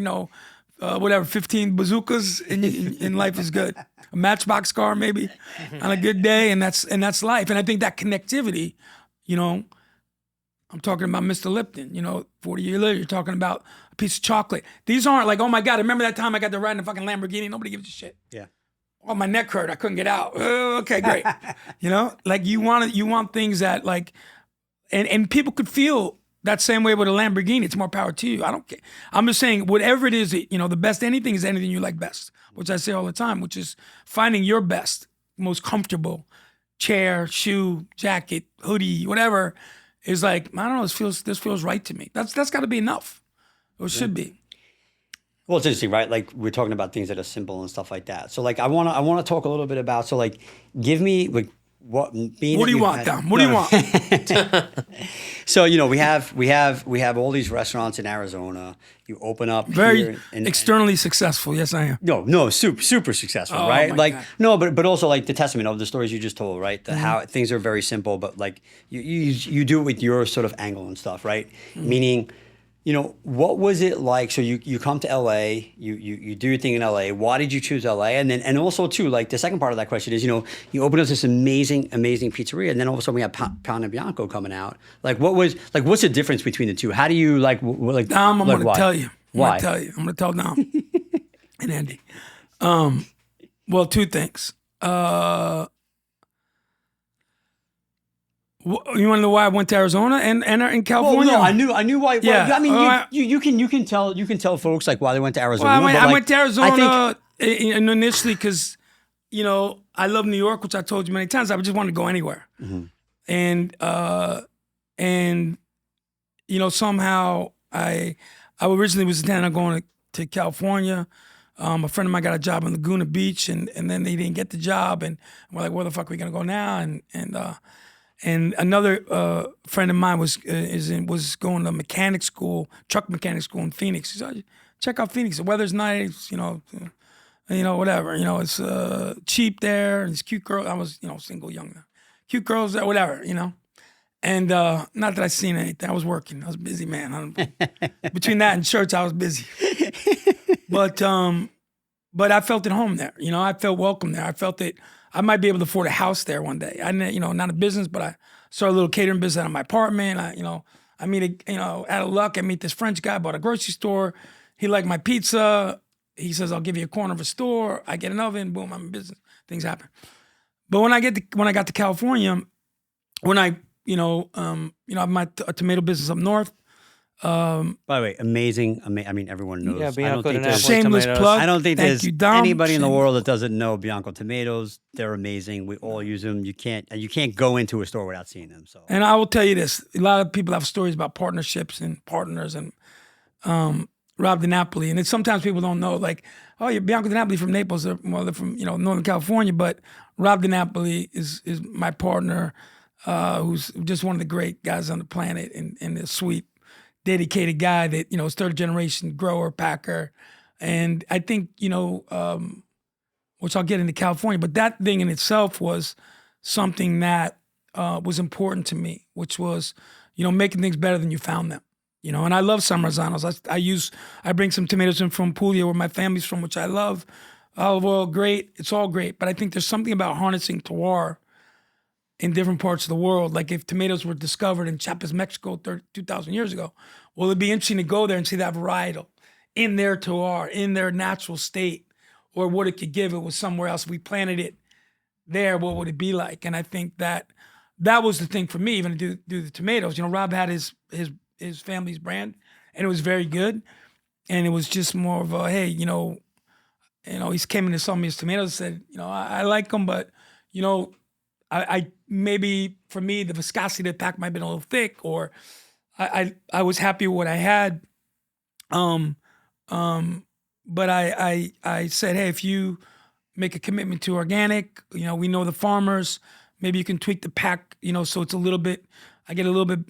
whatever 15 bazookas, and life is good. A Matchbox car maybe on a good day, and that's life. And I think that connectivity, I'm talking about Mr. Lipton, 40 years later, you're talking about a piece of chocolate. These aren't like, oh my God, remember that time I got to ride in a fucking Lamborghini? Nobody gives a shit. Yeah. Oh, my neck hurt. I couldn't get out. Okay, great. Like you want things that like, and people could feel that same way with a Lamborghini. It's more power to you. I don't care. I'm just saying, whatever it is, the best, anything is anything you like best, which I say all the time, which is finding your best, most comfortable chair, shoe, jacket, hoodie, whatever. Is like, I don't know, this feels right to me. That's got to be enough. Or it should be. Well, it's interesting, right? Like we're talking about things that are simple and stuff like that. So like I wanna talk a little bit about, so like give me like what do you want, Dom? What do you want? So we have all these restaurants in Arizona. You open up very here externally successful. Yes, I am. No, super successful, Oh, right? my Like God. no, but also like the testament of the stories you just told, right? How things are very simple, but like you do it with your sort of angle and stuff, right? Meaning, what was it like? So you come to LA, you do your thing in LA. Why did you choose LA? And also too, like the second part of that question is, you open up this amazing pizzeria, and then all of a sudden we have Pound and Bianco coming out. Like what's the difference between the two? How do you like Dom, I'm like, going why? to tell you. Why? I'm going to tell Dom and Andy. Well, 2 things. You want to know why I went to Arizona and in California? Well, no, I knew why. Yeah. Well, I mean, you can tell folks like why they went to Arizona. Well, I but, went to Arizona I think, initially because, I love New York, which I told you many times. I just wanted to go anywhere. And somehow I originally was intending on going to California. A friend of mine got a job in Laguna Beach, and then they didn't get the job, and we're like, where the fuck are we gonna go now? And another friend of mine was going to mechanic school, truck mechanic school in Phoenix. He said, check out Phoenix. The weather's nice, whatever. It's cheap there. And it's cute girls. I was, single, young. Cute girls there, whatever, And not that I seen anything. I was working. I was a busy man. Between that and church, I was busy. But I felt at home there. I felt welcome there. I felt that I might be able to afford a house there one day. I, not a business, but I started a little catering business out of my apartment. I meet out of luck, I meet this French guy, bought a grocery store. He liked my pizza. He says, I'll give you a corner of a store. I get an oven, boom, I'm in business. Things happen. But when I got to California, I have my tomato business up north. by the way, amazing. I mean, everyone knows. Yeah, Bianco didn't have Shameless tomatoes. plug. I don't think Thank there's you, Dom. anybody in the Shameless world that doesn't know Bianco tomatoes. They're amazing. We all use them. You can't go into a store without seeing them. So, And I will tell you this: a lot of people have stories about partnerships and partners, and Rob DiNapoli. And it's, sometimes people don't know, like, oh, you're Bianco DiNapoli from Naples, or well, they're from Northern California. But Rob DiNapoli is my partner, who's just one of the great guys on the planet, and a sweet, dedicated guy that is third generation grower, packer, and I think which I'll get into California, but that thing in itself was something that was important to me, which was making things better than you found them. And I love San Marzanos. I bring some tomatoes in from Puglia, where my family's from, which I love. Olive oil, great. It's all great. But I think there's something about harnessing terroir in different parts of the world. Like if tomatoes were discovered in Chiapas, Mexico 2,000 years ago, well, it'd be interesting to go there and see that varietal in their terroir, in their natural state, or what it could give. It was somewhere else. If we planted it there, what would it be like? And I think that was the thing for me, even to do the tomatoes. Rob had his family's brand, and it was very good. And it was just more of a, hey, he came in and saw me his tomatoes and said, I like them, but, I maybe for me, the viscosity of the pack might have been a little thick, or I was happy with what I had. but I said, hey, if you make a commitment to organic, we know the farmers, maybe you can tweak the pack, so it's I get a little bit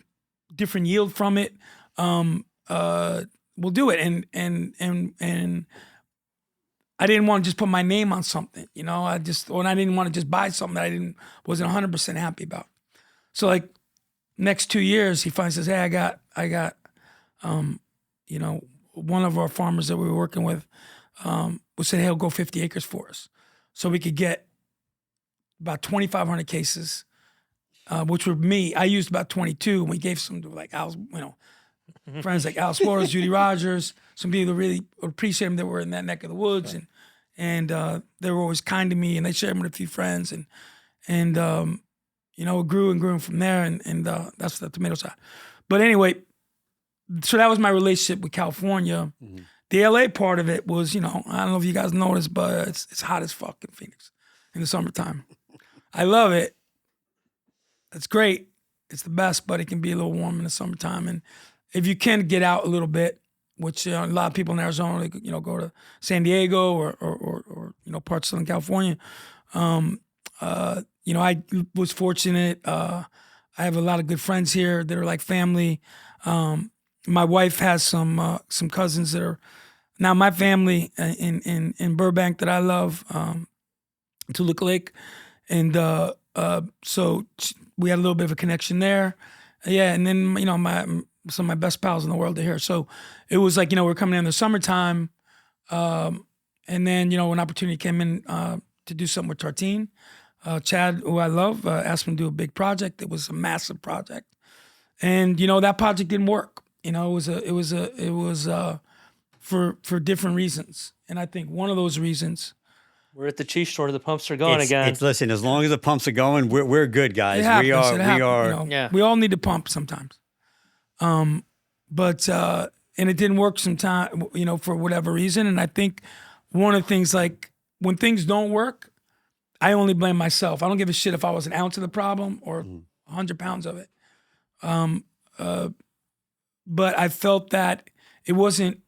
different yield from it. We'll do it. And I didn't want to just put my name on something, I didn't want to just buy something that wasn't 100% happy about. So like next 2 years, he finally says, hey, I got, one of our farmers that we were working with, we said, hey, he'll go 50 acres for us. So we could get about 2,500 cases, which were me. I used about 22, and we gave some to like Al, friends like Al Suarez, Judy Rogers, some people that really appreciate them that were in that neck of the woods, and they were always kind to me, and they shared them with a few friends, and it grew and grew from there, and that's the tomato side. But anyway, so that was my relationship with California. Mm-hmm. The LA part of it was, I don't know if you guys noticed, but it's hot as fuck in Phoenix in the summertime. I love it. It's great. It's the best, but it can be a little warm in the summertime. And if you can get out a little bit, which a lot of people in Arizona, go to San Diego or parts of Southern California. I was fortunate. I have a lot of good friends here that are like family. My wife has some cousins that are now my family in Burbank that I love, Toluca Lake, and so we had a little bit of a connection there. Yeah, and then some of my best pals in the world are here. So it was like we're coming in the summertime, and then an opportunity came in to do something with Tartine. Chad, who I love, asked me to do a big project. It was a massive project, and that project didn't work. It was for different reasons, and I think one of those reasons. We're at the cheese store. The pumps are going again. Listen, as long as the pumps are going, we're good, guys. We are. We all need to pump sometimes. But and it didn't work sometime, for whatever reason. And I think one of the things, like when things don't work, I only blame myself. I don't give a shit if I was an ounce of the problem or 100 pounds of it. But I felt that it wasn't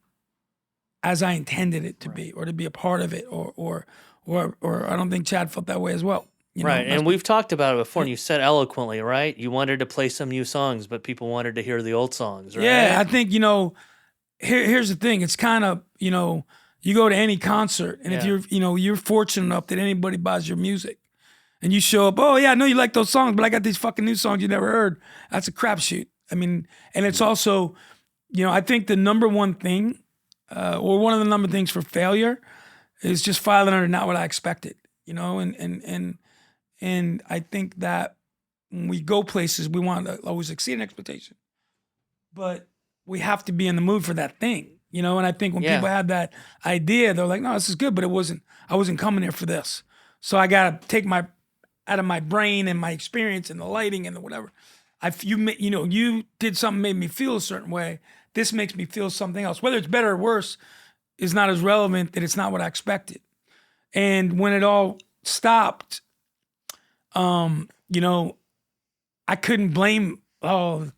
as I intended it to be, or to be a part of it, or I don't think Chad felt that way as well. Right, and we've talked about it before, and you said eloquently, right? You wanted to play some new songs, but people wanted to hear the old songs, right? Yeah, I think, here's the thing. It's kind of, you go to any concert, and if you're fortunate enough that anybody buys your music, and you show up, oh yeah, I know you like those songs, but I got these fucking new songs you never heard. That's a crapshoot. I mean, and it's also, I think the number one thing, or one of the number things for failure is just filing under not what I expected, and I think that when we go places, we want to always exceed an expectation, but we have to be in the mood for that thing, and I think when people have that idea, they're like, no, this is good, but I wasn't coming here for this. So I got to take out of my brain and my experience and the lighting and the whatever. You did something made me feel a certain way. This makes me feel something else. Whether it's better or worse is not as relevant, that it's not what I expected. And when it all stopped, I couldn't blame, LA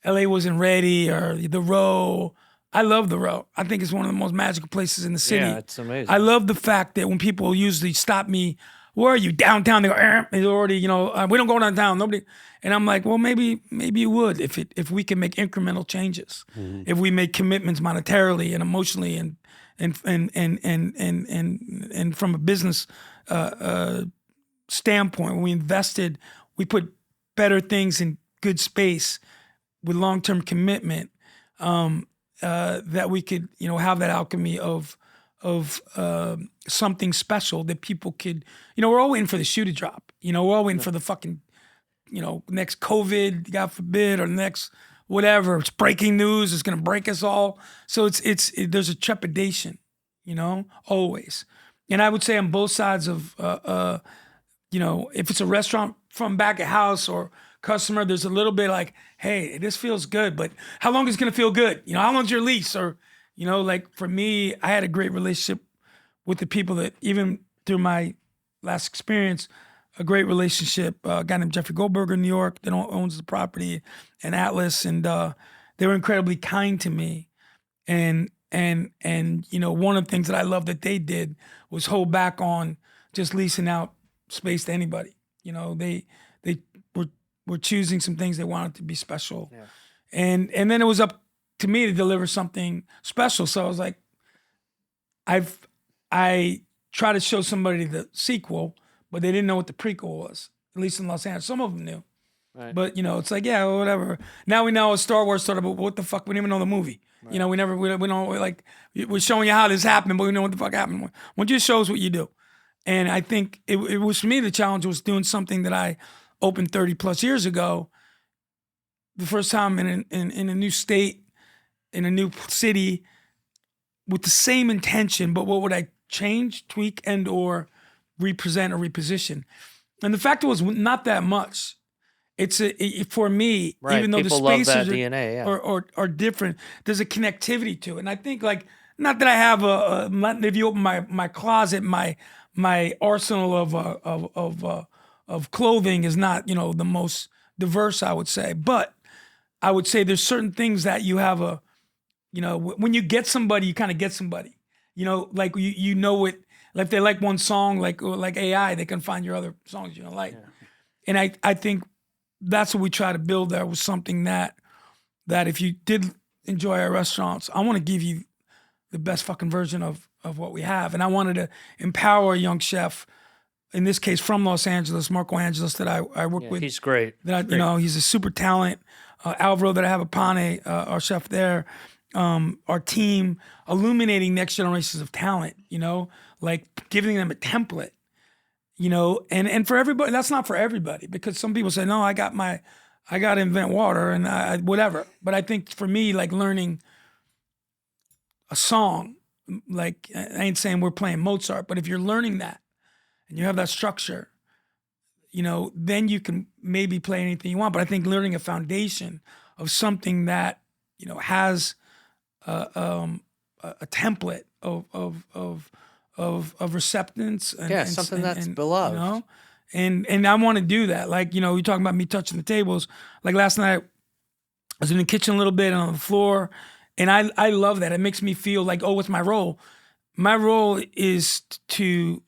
wasn't ready, or the Row. I love the Row. I think it's one of the most magical places in the city. Yeah, it's amazing. I love the fact that when people usually stop me, where are you? Downtown? They go, it's already, we don't go downtown. Nobody. And I'm like, well, maybe you would if we can make incremental changes, if we make commitments monetarily and emotionally and from a business standpoint. When we invested, we put better things in good space with long-term commitment, that we could, have that alchemy of something special that people could, we're all waiting for the shoe to drop. We're all waiting for the fucking, next COVID, God forbid, or next whatever. It's breaking news. It's going to break us all. So there's a trepidation, always. And I would say on both sides of, if it's a restaurant from back of house or customer, there's a little bit like, hey, this feels good, but how long is it going to feel good? How long's your lease? Or, like for me, I had a great relationship with the people that, even through my last experience, a great relationship, a guy named Jeffrey Goldberger in New York that owns the property, and Atlas, and they were incredibly kind to me. And And one of the things that I love that they did was hold back on just leasing out space to anybody. They were choosing some things they wanted to be special. Yeah. And then it was up to me to deliver something special. So I was like, I try to show somebody the sequel, but they didn't know what the prequel was, at least in Los Angeles. Some of them knew. Right. But, it's like, yeah, whatever. Now we know Star Wars started, but what the fuck? We didn't even know the movie. Right. We don't, like, we're showing you how this happened, but we know what the fuck happened. When you show us what you do. And I think it was, for me, the challenge was doing something that I opened 30 plus years ago, the first time in a new state, in a new city, with the same intention, but what would I change, tweak, and or represent or reposition? And the fact was not that much. It's for me, right. even though People the spaces love that DNA, yeah. are different, there's a connectivity to it. And I think, like, not that I have if you open my closet, my arsenal of clothing is not, the most diverse, I would say. But I would say there's certain things that you have when you get somebody, you kind of get somebody. Like you know it. Like if they like one song, like AI, they can find your other songs you don't like. Yeah. And I think that's what we try to build there, was something that if you did enjoy our restaurants, I want to give you the best fucking version of what we have. And I wanted to empower a young chef, in this case from Los Angeles, Marco Angeles, that I work with. He's great. He's a super talent. Alvaro that I have Apane, our chef there, our team, illuminating next generations of talent, like giving them a template, and for everybody, that's not for everybody, because some people say, no, I got to invent water and whatever. But I think for me, like learning a song, like I ain't saying we're playing Mozart, but if you're learning that and you have that structure, then you can maybe play anything you want. But I think learning a foundation of something that, has a template of receptance and something that's beloved. And I want to do that. Like, you're talking about me touching the tables. Like last night, I was in the kitchen a little bit and on the floor, and I love that. It makes me feel like, oh, what's my role? My role is to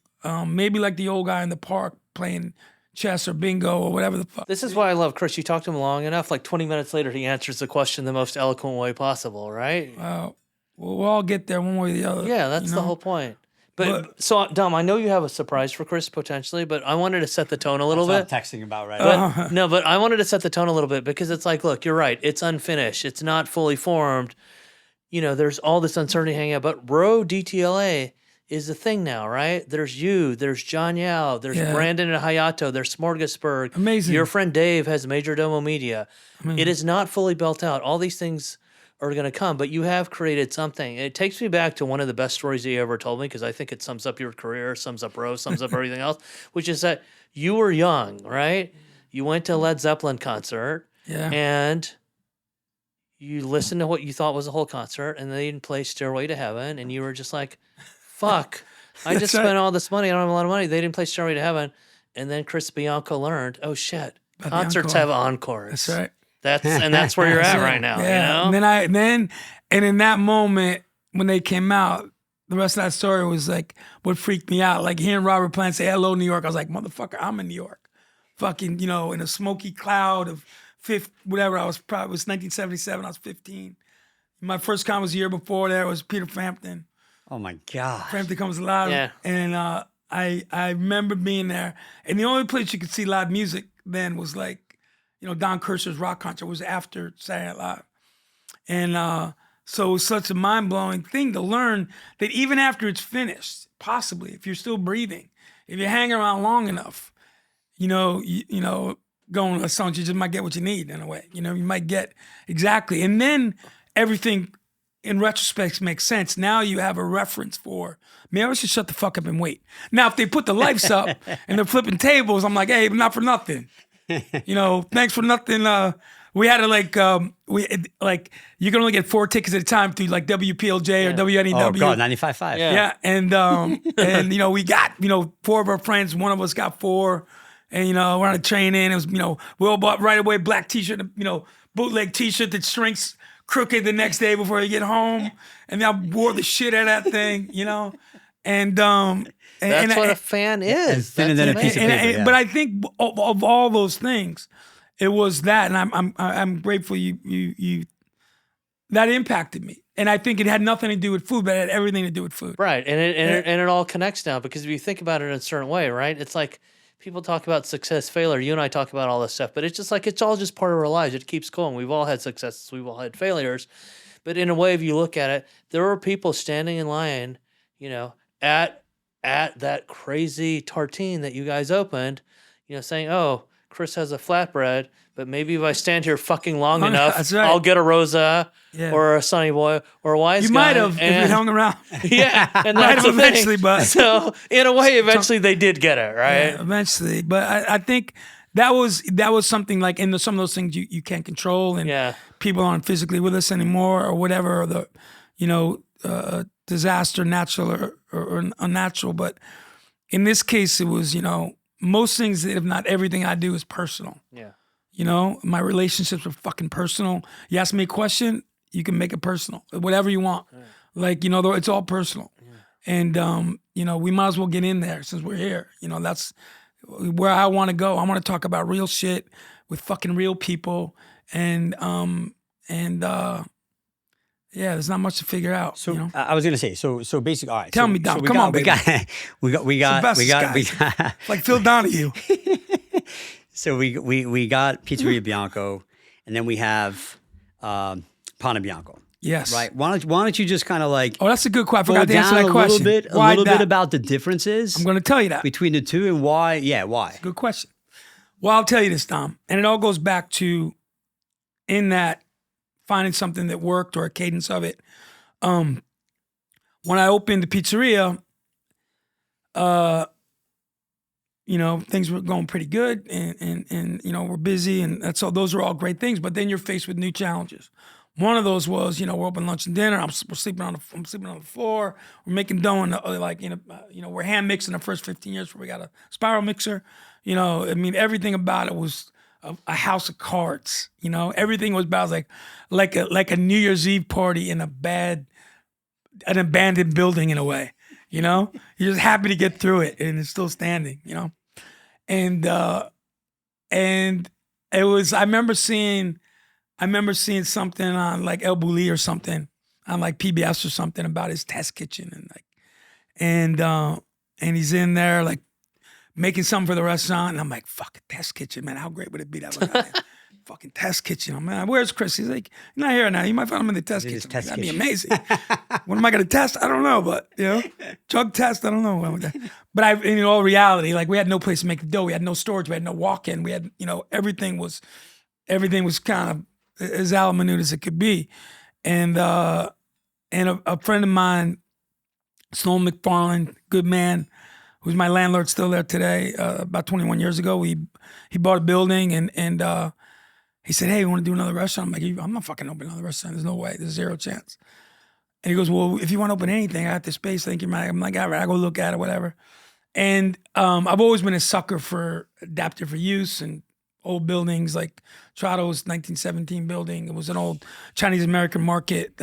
maybe like the old guy in the park playing chess or bingo or whatever the fuck. This is why I love Chris. You talk to him long enough, like 20 minutes later, he answers the question the most eloquent way possible, right? We'll all get there one way or the other. Yeah, that's the whole point. But so, Dom, I know you have a surprise for Chris potentially, but I wanted to set the tone a little bit. That's what I'm texting about right now. No, but I wanted to set the tone a little bit because it's like, look, you're right. It's unfinished. It's not fully formed. There's all this uncertainty hanging out. But Row DTLA is a thing now, right? There's you, there's John Yao, there's Brandon and Hayato, there's Smorgasburg. Amazing. Your friend Dave has Major Domo Media. Amazing. It is not fully built out. All these things are going to come, but you have created something. It takes me back to one of the best stories you ever told me, because I think it sums up your career, sums up Row, sums up everything else, which is that you were young, right? You went to a Led Zeppelin concert, and you listened to what you thought was a whole concert, and they didn't play Stairway to Heaven, and you were just like, fuck, I just spent all this money. I don't have a lot of money. They didn't play Stairway to Heaven. And then Chris Bianco learned, oh shit, concerts have encores. That's right. That's where you're at right now. Yeah. And then in that moment when they came out, the rest of that story was like what freaked me out. Like hearing Robert Plant say hello New York, I was like, motherfucker, I'm in New York. Fucking, in a smoky cloud of whatever. It was 1977. I was 15. My first con was the year before there. It was Peter Frampton. Oh my God. Frampton Comes Alive. Yeah. And I remember being there. And the only place you could see live music then was like, Don Kirshner's rock concert was after Saturday Night Live. And so it was such a mind-blowing thing to learn that even after it's finished, possibly, if you're still breathing, if you hang around long enough, going to songs, you just might get what you need in a way. You might get exactly. And then everything in retrospect makes sense. Now you have a reference for, maybe I should shut the fuck up and wait. Now, if they put the lights up and they're flipping tables, I'm like, hey, not for nothing. Thanks for nothing. We had to you can only get 4 tickets at a time through like WPLJ or WNEW. Oh God, 95.5. Yeah. And we got 4 of our friends. One of us got 4, and we're on a train in. It was we all bought right away black T-shirt, bootleg T-shirt that shrinks crooked the next day before you get home, and I wore the shit out of that thing, and That's what a fan is. thinner than a That's piece of amazing. paper. Yeah. But I think of all those things, it was that, and I'm grateful you that impacted me, and I think it had nothing to do with food, but it had everything to do with food. Right, and it all connects now because if you think about it in a certain way, right? It's like people talk about success, failure. You and I talk about all this stuff, but it's just like it's all just part of our lives. It keeps going. We've all had successes, we've all had failures, but in a way, if you look at it, there were people standing in line, at that crazy tartine that you guys opened, saying, "Oh, Chris has a flatbread, but maybe if I stand here fucking long enough, That's right. I'll get a Rosa Yeah. or a Sunny Boy or a Wise You Guy." might have if you hung around. Yeah, and Might that's have the thing. eventually, but- So in a way, eventually they did get it, right? Yeah, eventually, but I think that was something like in some of those things you can't control, and Yeah. people aren't physically with us anymore, or whatever, or the disaster, natural or unnatural. But in this case, it was most things, if not everything I do, is personal. Yeah. My relationships are fucking personal. You ask me a question, you can make it personal, whatever you want. Yeah. Like, it's all personal. Yeah. And, we might as well get in there since we're here. That's where I want to go. I want to talk about real shit with fucking real people. And yeah, there's not much to figure out. So I was gonna say, so basically, all right. Tell so, me, Dom. so we Come got, on, we baby. got Like Phil Donahue. So we got Pizzeria Bianco, and then we have Pane Bianco. Yes. Right. Why don't you just kind of like Oh, that's a good question. I go forgot to answer down that a question. little bit about the differences I'm going to tell you that. between the two and why? Yeah, why? Good question. Well, I'll tell you this, Dom. And it all goes back to in that finding something that worked or a cadence of it. When I opened the pizzeria, things were going pretty good and we're busy and that's all. Those are all great things. But then you're faced with new challenges. One of those was, we're open lunch and dinner. I'm sleeping on the floor. We're making dough we're hand mixing the first 15 years before we got a spiral mixer. Everything about it was a house of cards. Everything was about like a New Year's Eve party in an abandoned building in a way. You're just happy to get through it and it's still standing. And it was. I remember seeing something on like El Bulli or something on like PBS or something about his test kitchen and he's in there like making something for the restaurant and I'm like, fuck, test kitchen, man, how great would it be to have a fucking test kitchen? I'm like, where's Chris? He's like, he's not here now. You might find him in the test kitchen. That'd be amazing. What am I gonna test? I don't know, but drug test, I don't know. But in all reality, like we had no place to make the dough. We had no storage. We had no walk-in. We had, everything was kind of as a la minute as it could be. And a friend of mine, Sloan McFarland, good man, who's my landlord still there today, about 21 years ago, he bought a building and he said, hey, you want to do another restaurant? I'm like, I'm not fucking opening another restaurant. There's no way. There's zero chance. And he goes, well, if you want to open anything, I got this space. I think you might. I'm like, all right, I'll go look at it, whatever. And I've always been a sucker for adaptive reuse and old buildings like Trato's 1917 building. It was an old Chinese American market.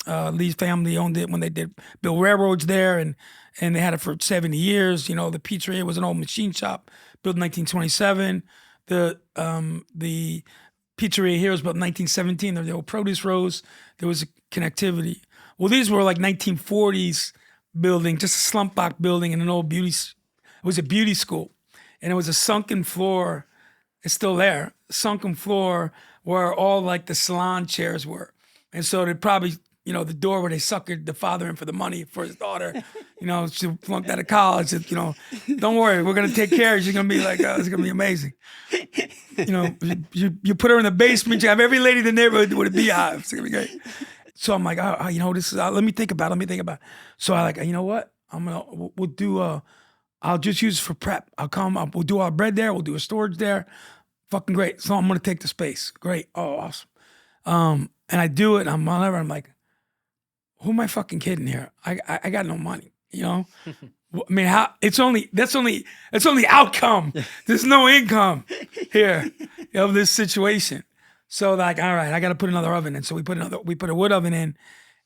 Lee's family owned it when they did build railroads there, and they had it for 70 years. The pizzeria was an old machine shop built in 1927. The pizzeria here was built in 1917. There were the old produce rows. There was a connectivity. Well, these were like 1940s building, just a slump block building and an old beauty. It was a beauty school, and it was a sunken floor. It's still there, sunken floor where all like the salon chairs were. And so they probably, the door where they suckered the father in for the money for his daughter, she flunked out of college. Said, don't worry, we're going to take care of you. She's going to be like, it's going to be amazing. You put her in the basement, you have every lady in the neighborhood with a beehive. It's going to be great. So I'm like, this is, let me think about it. So I like, you know what? We'll do, I'll just use it for prep. We'll do our bread there. We'll do a storage there. Fucking great. So I'm going to take the space. Great. Oh, awesome. And I do it. And I'm like, who am I fucking kidding here? I got no money, I mean, it's only outcome. There's no income here of this situation. So like, all right, I got to put another oven in. So we put a wood oven in,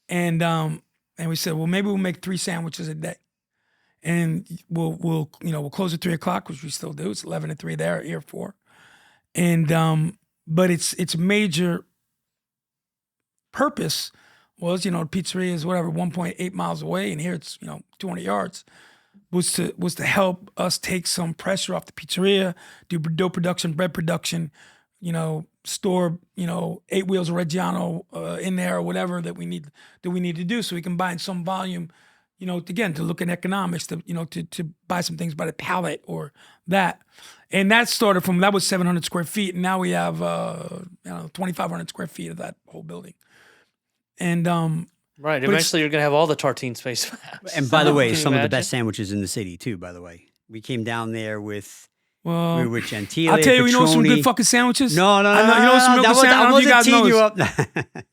and we said, well, maybe we'll make 3 sandwiches a day, and we'll close at 3:00, which we still do. It's 11 to 3 there, here 4, and but its major purpose was, the pizzeria is whatever 1.8 miles away, and here it's 200 yards. Was to help us take some pressure off the pizzeria, do dough production, bread production, store 8 wheels of Reggiano in there or whatever that we need to do, so we can buy in some volume, again, to look at economics, to buy some things by the pallet or that. And that started from, that was 700 square feet, and now we have 2,500 square feet of that whole building. And right, eventually you're gonna have all the tartine space. And by the way, some of the best sandwiches in the city too. By the way, we came down there with. We were with Gentile. I'll tell you, Petroni. you know some good fucking sandwiches? No. Some good sandwiches? I wasn't teeing you up.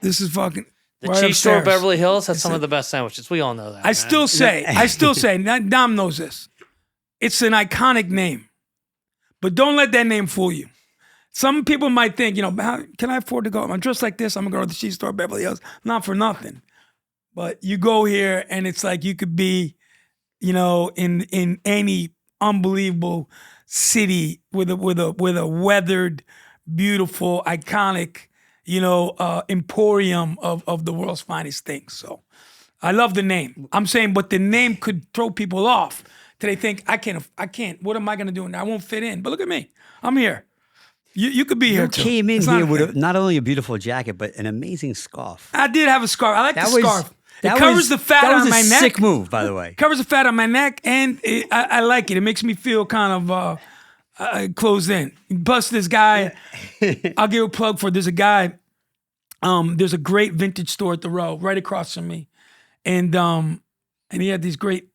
This is fucking The right cheese store upstairs. Beverly Hills has some of the best sandwiches. We all know that. I still say, Dom knows this. It's an iconic name, but don't let that name fool you. Some people might think, how can I afford to go? I'm dressed like this. I'm gonna go to the cheese store Beverly Hills. Not for nothing, but you go here and it's like you could be, in any unbelievable city with a weathered, beautiful, iconic, emporium of the world's finest things. So I love the name. I'm saying, but the name could throw people off till they think I can't. What am I gonna do? And I won't fit in. But look at me. I'm here. You could be here too. You came in It's not here a with thing. not only a beautiful jacket, but an amazing scarf. I did have a scarf. I like the scarf. It That covers was- the fat that was on a my neck. sick move, by the way. Covers the fat on my neck, and I like it. It makes me feel kind of closed in. Plus, this guy, I'll give a plug for. There's a guy. There's a great vintage store at the Row right across from me, and he had these great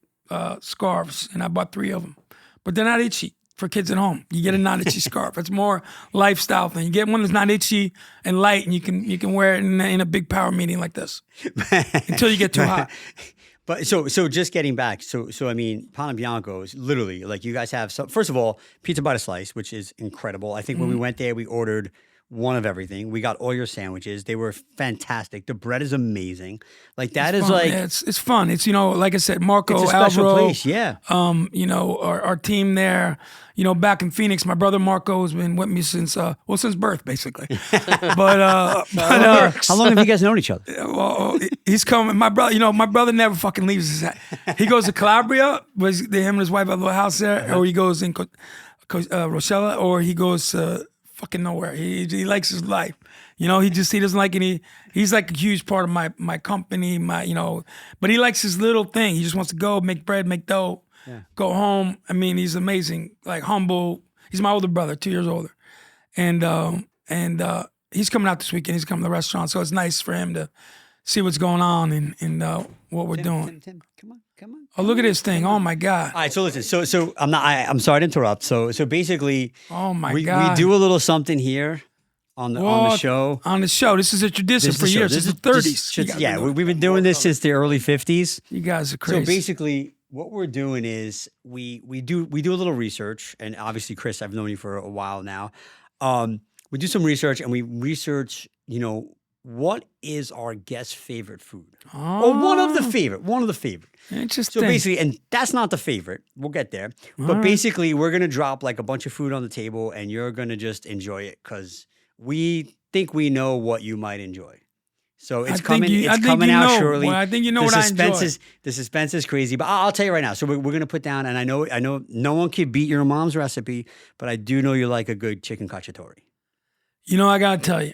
scarves, and I bought 3 of them. But they're not itchy for kids at home. You get a non-itchy scarf. It's more lifestyle thing. You get one that's not itchy and light, and you can wear it in a big power meeting like this until you get too hot. But so just getting back, so I mean, Pan and Bianco is literally like you guys have. So first of all, pizza by the slice, which is incredible. I think when we went there, we ordered one of everything. We got all your sandwiches. They were fantastic. The bread is amazing. Like that is Fun. like Yeah, it's fun. It's like I said, Marco, it's a special Alvaro, place. Yeah. Our team there, back in Phoenix, my brother Marco has been with me since birth, basically. but How long have you guys known each other? well, he's coming. My brother, my brother never fucking leaves his hat. He goes to Calabria, was him and his wife have a little house there, or he goes in Rochella, or he goes fucking nowhere. He likes his life. He doesn't like any. He's like a huge part of my company. But he likes his little thing. He just wants to go make bread, make dough, go home. I mean, he's amazing. Like humble. He's my older brother, 2 years older, and he's coming out this weekend. He's coming to the restaurant, so it's nice for him to see what's going on and what we're doing. Tim, come on. Oh, look at this thing! Oh my God! All right, so listen. So I'm sorry to interrupt. So basically, Oh my we God! do a little something here on the show. On the show, this is a tradition for years. This is the 30s. We've been doing this since the early 50s. You guys are crazy. So basically, what we're doing is we do a little research, and obviously, Chris, I've known you for a while now. We do some research, and we research, what is our guest's favorite food, or one of the favorite. Interesting. So basically, and that's not the favorite. We'll get there. But right. basically, we're gonna drop like a bunch of food on the table, and you're gonna just enjoy it because we think we know what you might enjoy. So it's coming. It's coming out shortly. Well, I think you know what I enjoy. The suspense is crazy, but I'll tell you right now. So we're gonna put down, and I know, no one can beat your mom's recipe, but I do know you like a good chicken cacciatore. I gotta tell you,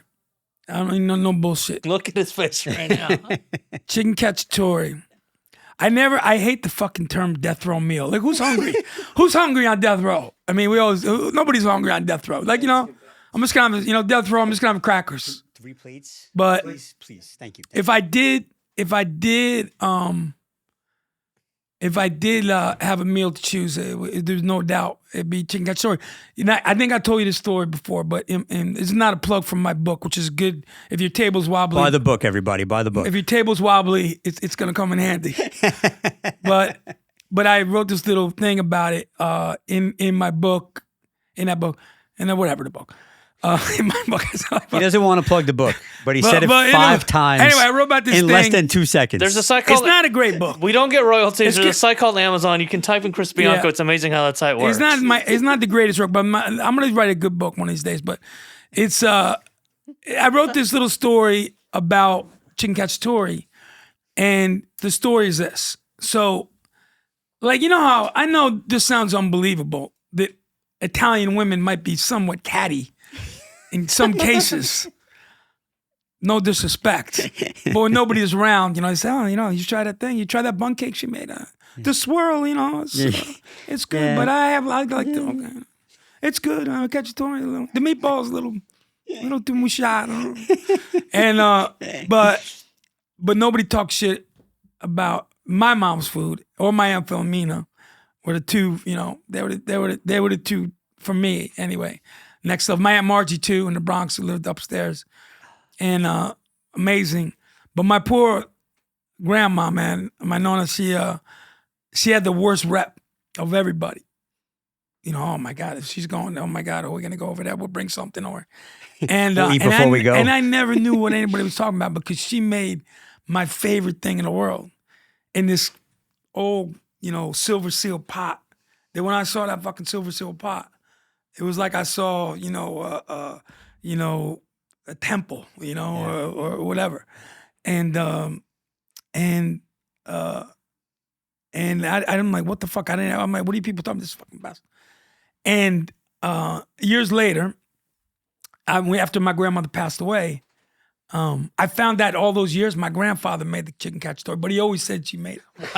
I don't even know no bullshit. Look at his face right now. Chicken cacciatore. I hate the fucking term death row meal. Like, who's hungry? Who's hungry on death row? I mean, nobody's hungry on death row. Like, I'm just gonna have, death row, I'm just gonna have crackers. 3 plates. But please, thank you. If I did have a meal to choose, there's no doubt it'd be chicken cacciatore. I think I told you this story before, but it's not a plug from my book, which is good. If your table's wobbly, Buy the book, everybody. Buy the book. If your table's wobbly, it's gonna come in handy. but I wrote this little thing about it in my book, in that book, and then whatever the book. In my book, He doesn't want to plug the book, but he But- said it but, 5 times. Anyway, I wrote about this in less thing. than 2 seconds. There's a site It's called. not a great book. We don't get royalties. It's There's a get- site called Amazon. You can type in Chris Bianco. Yeah. It's amazing how that site works. It's not the greatest work, but I'm gonna write a good book one of these days. But it's I wrote this little story about chicken cacciatore, and the story is this. So, like, you know how I know this sounds unbelievable that Italian women might be somewhat catty in some cases. No disrespect, but when nobody's around, I say, oh, you try that thing, you try that bun cake she made, the swirl, it's good, Yeah. but I like the, okay. It's good, cacciatore, the meatballs a little too musciato, and but nobody talks shit about my mom's food or my Aunt Philomena, were the two, they were the two for me anyway. Next up, my Aunt Margie too in the Bronx, who lived upstairs. And amazing, but my poor grandma, man, my nonna, she had the worst rep of everybody. Oh my God, if she's going, oh my God, are we gonna go over there? We'll bring something over. And We'll eat before we go. And I never knew what anybody was talking about because she made my favorite thing in the world in this old, silver seal pot. That when I saw that fucking silver seal pot, it was like I saw, a temple, or whatever, and I'm like, what the fuck? I'm like, what are you people talking about? This is fucking bastard. And years later, after my grandmother passed away, I found out all those years my grandfather made the chicken cacciatore, but he always said she made it.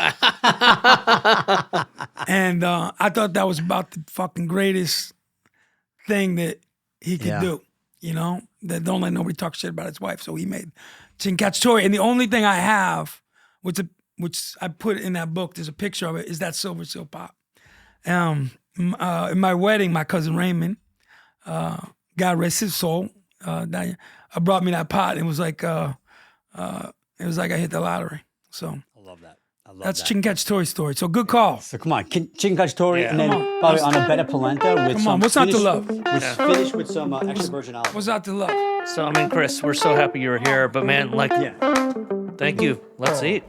And I thought that was about the fucking greatest thing that he could do. That don't let nobody talk shit about his wife. So he made chicken cacciatore. And the only thing I have, which I put in that book, there's a picture of it, is that silver seal pot. In my wedding, my cousin Raymond, God rest his soul, brought me that pot. It was like I hit the lottery. So I love that. that's chicken cacciatore story. So good call. So come on, chicken cacciatore, Yeah. and then probably on a better polenta with Come on, what's not to love? Finish with some extra virgin olive. What's out to love? So, Chris, we're so happy you were here. But, man, Yeah. thank you. Let's eat.